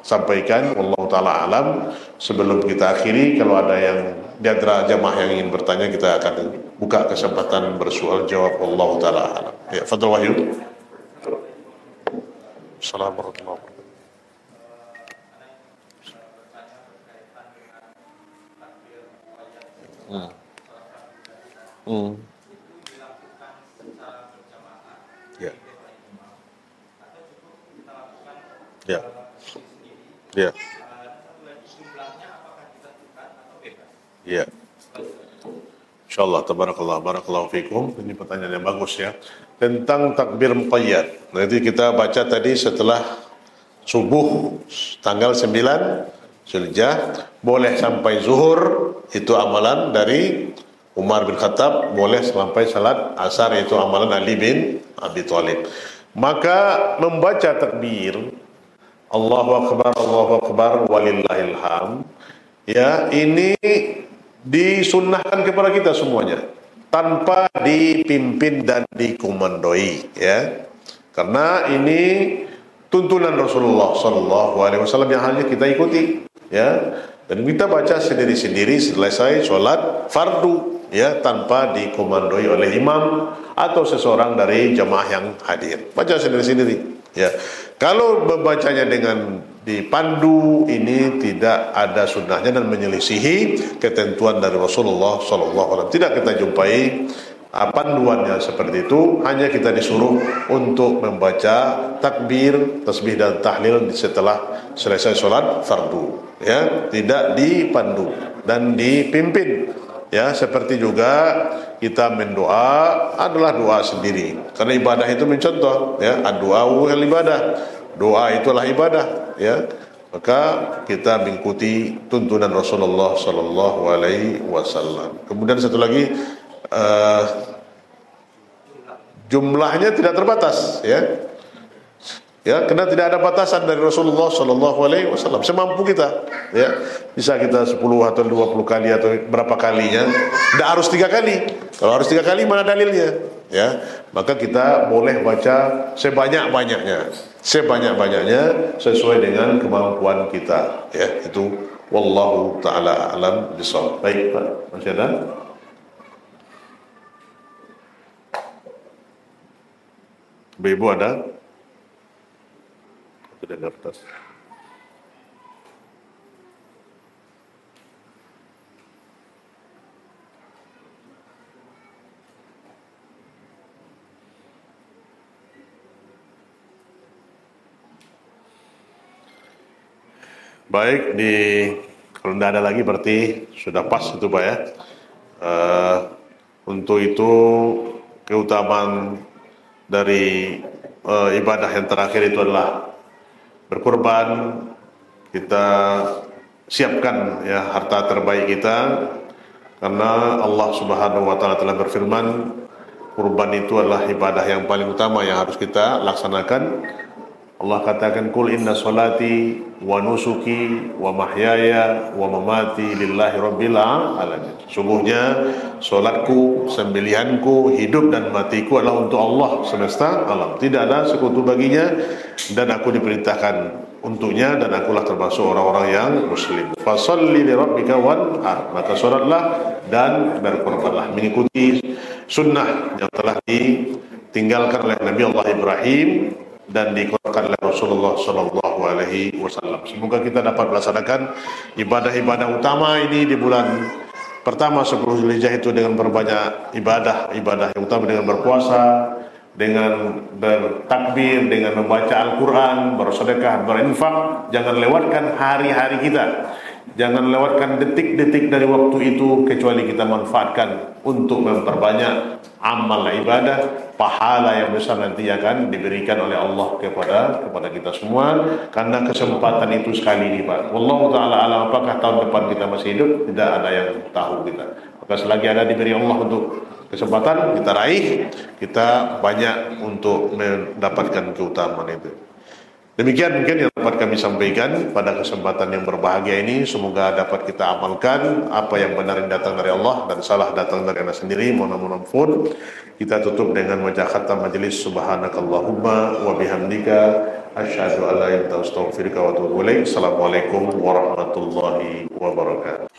sampaikan. Wallahu taala alam. Sebelum kita akhiri, kalau ada yang di antara jamaah yang ingin bertanya, kita akan buka kesempatan bersoal jawab. Wallahu taala alam. Ya, fadhil Wahyu. Assalamualaikum warahmatullahi wabarakatuh. Ya. Ya. Ya. Ya. Insyaallah, tabarakallah, barakallahu fikum. Ini pertanyaan yang bagus ya. Tentang takbir muqayyad. Nanti kita baca tadi setelah subuh tanggal 9 Zulhijjah, boleh sampai zuhur, itu amalan dari Umar bin Khattab, boleh sampai salat asar, itu amalan Ali bin Abi Thalib. Maka membaca takbir Allahu Akbar walillahil hamd, ya, ini disunnahkan kepada kita semuanya tanpa dipimpin dan dikomandoi, ya. Karena ini tuntunan Rasulullah Sallallahu Alaihi Wasallam yang hanya kita ikuti, ya. Dan kita baca sendiri-sendiri selesai sholat fardu, ya, tanpa dikomandoi oleh imam atau seseorang dari jamaah yang hadir. Baca sendiri-sendiri, ya. Kalau membacanya dengan dipandu, ini tidak ada sunnahnya dan menyelisihi ketentuan dari Rasulullah Sallallahu Alaihi Wasallam. Tidak kita jumpai panduannya seperti itu. Hanya kita disuruh untuk membaca takbir, tasbih dan tahlil setelah selesai sholat fardu, ya, tidak dipandu dan dipimpin, ya. Seperti juga kita mendoa adalah doa sendiri, karena ibadah itu mencontoh, ya, doa wal ibadah, doa itulah ibadah, ya. Maka kita mengikuti tuntunan Rasulullah Sallallahu Alaihi Wasallam. Kemudian satu lagi, jumlahnya tidak terbatas, ya. Ya, karena tidak ada batasan dari Rasulullah Sallallahu Alaihi Wasallam. Semampu kita, ya, bisa kita 10 atau 20 kali atau berapa kalinya. Tidak harus 3 kali. Kalau harus 3 kali, mana dalilnya? Ya, maka kita boleh baca sebanyak-banyaknya sesuai dengan kemampuan kita. Ya, itu wallahu taala alam bishawab. Baik, Pak, masih ada? Ibu ada? Sudah kertas. Baik, kalau tidak ada lagi berarti sudah pas itu, Pak, ya. Untuk itu keutamaan dari ibadah yang terakhir itu adalah berkorban. Kita siapkan, ya, harta terbaik kita, karena Allah Subhanahu wa taala telah berfirman, kurban itu adalah ibadah yang paling utama yang harus kita laksanakan. Allah katakan, "Qul inna salati wa nusuki wa mahyaya wa mamati lillahi rabbil alamin." Sungguhnya salatku, sembelihanku, hidup dan matiku adalah untuk Allah semesta alam. Tidak ada sekutu baginya, dan aku diperintahkan untuknya, dan akulah termasuk orang-orang yang muslim. Fasalli li rabbika wanhar, maka solatlah dan berkorbanlah, mengikuti sunnah yang telah ditinggalkan oleh Nabi Allah Ibrahim dan diikutkan oleh Rasulullah Sallallahu Alaihi Wasallam. Semoga kita dapat melaksanakan ibadah-ibadah utama ini di bulan pertama 10 Zulhijjah itu dengan berbanyak ibadah yang utama, dengan berpuasa, dengan bertakbir, dengan membaca Al-Quran, bersedekah, berinfak. Jangan lewatkan hari-hari kita, jangan lewatkan detik-detik dari waktu itu, kecuali kita manfaatkan untuk memperbanyak amal ibadah. Pahala yang besar nanti akan diberikan oleh Allah kepada kita semua, karena kesempatan itu sekali ini, Pak. Wallahu ta'ala alam, apakah tahun depan kita masih hidup, tidak ada yang tahu kita. Maka selagi ada diberi Allah untuk kesempatan, kita raih, kita banyak untuk mendapatkan keutamaan itu. Demikian mungkin yang dapat kami sampaikan pada kesempatan yang berbahagia ini. Semoga dapat kita amalkan apa yang benar yang datang dari Allah dan salah datang dari anda sendiri. Mohon ampun. Kita tutup dengan membaca khatam majelis. Subhanakallahumma wa bihamdika asyhadu an la ilaha illa anta astaghfiruka wa atubu ilaik. Assalamualaikum warahmatullahi wabarakatuh.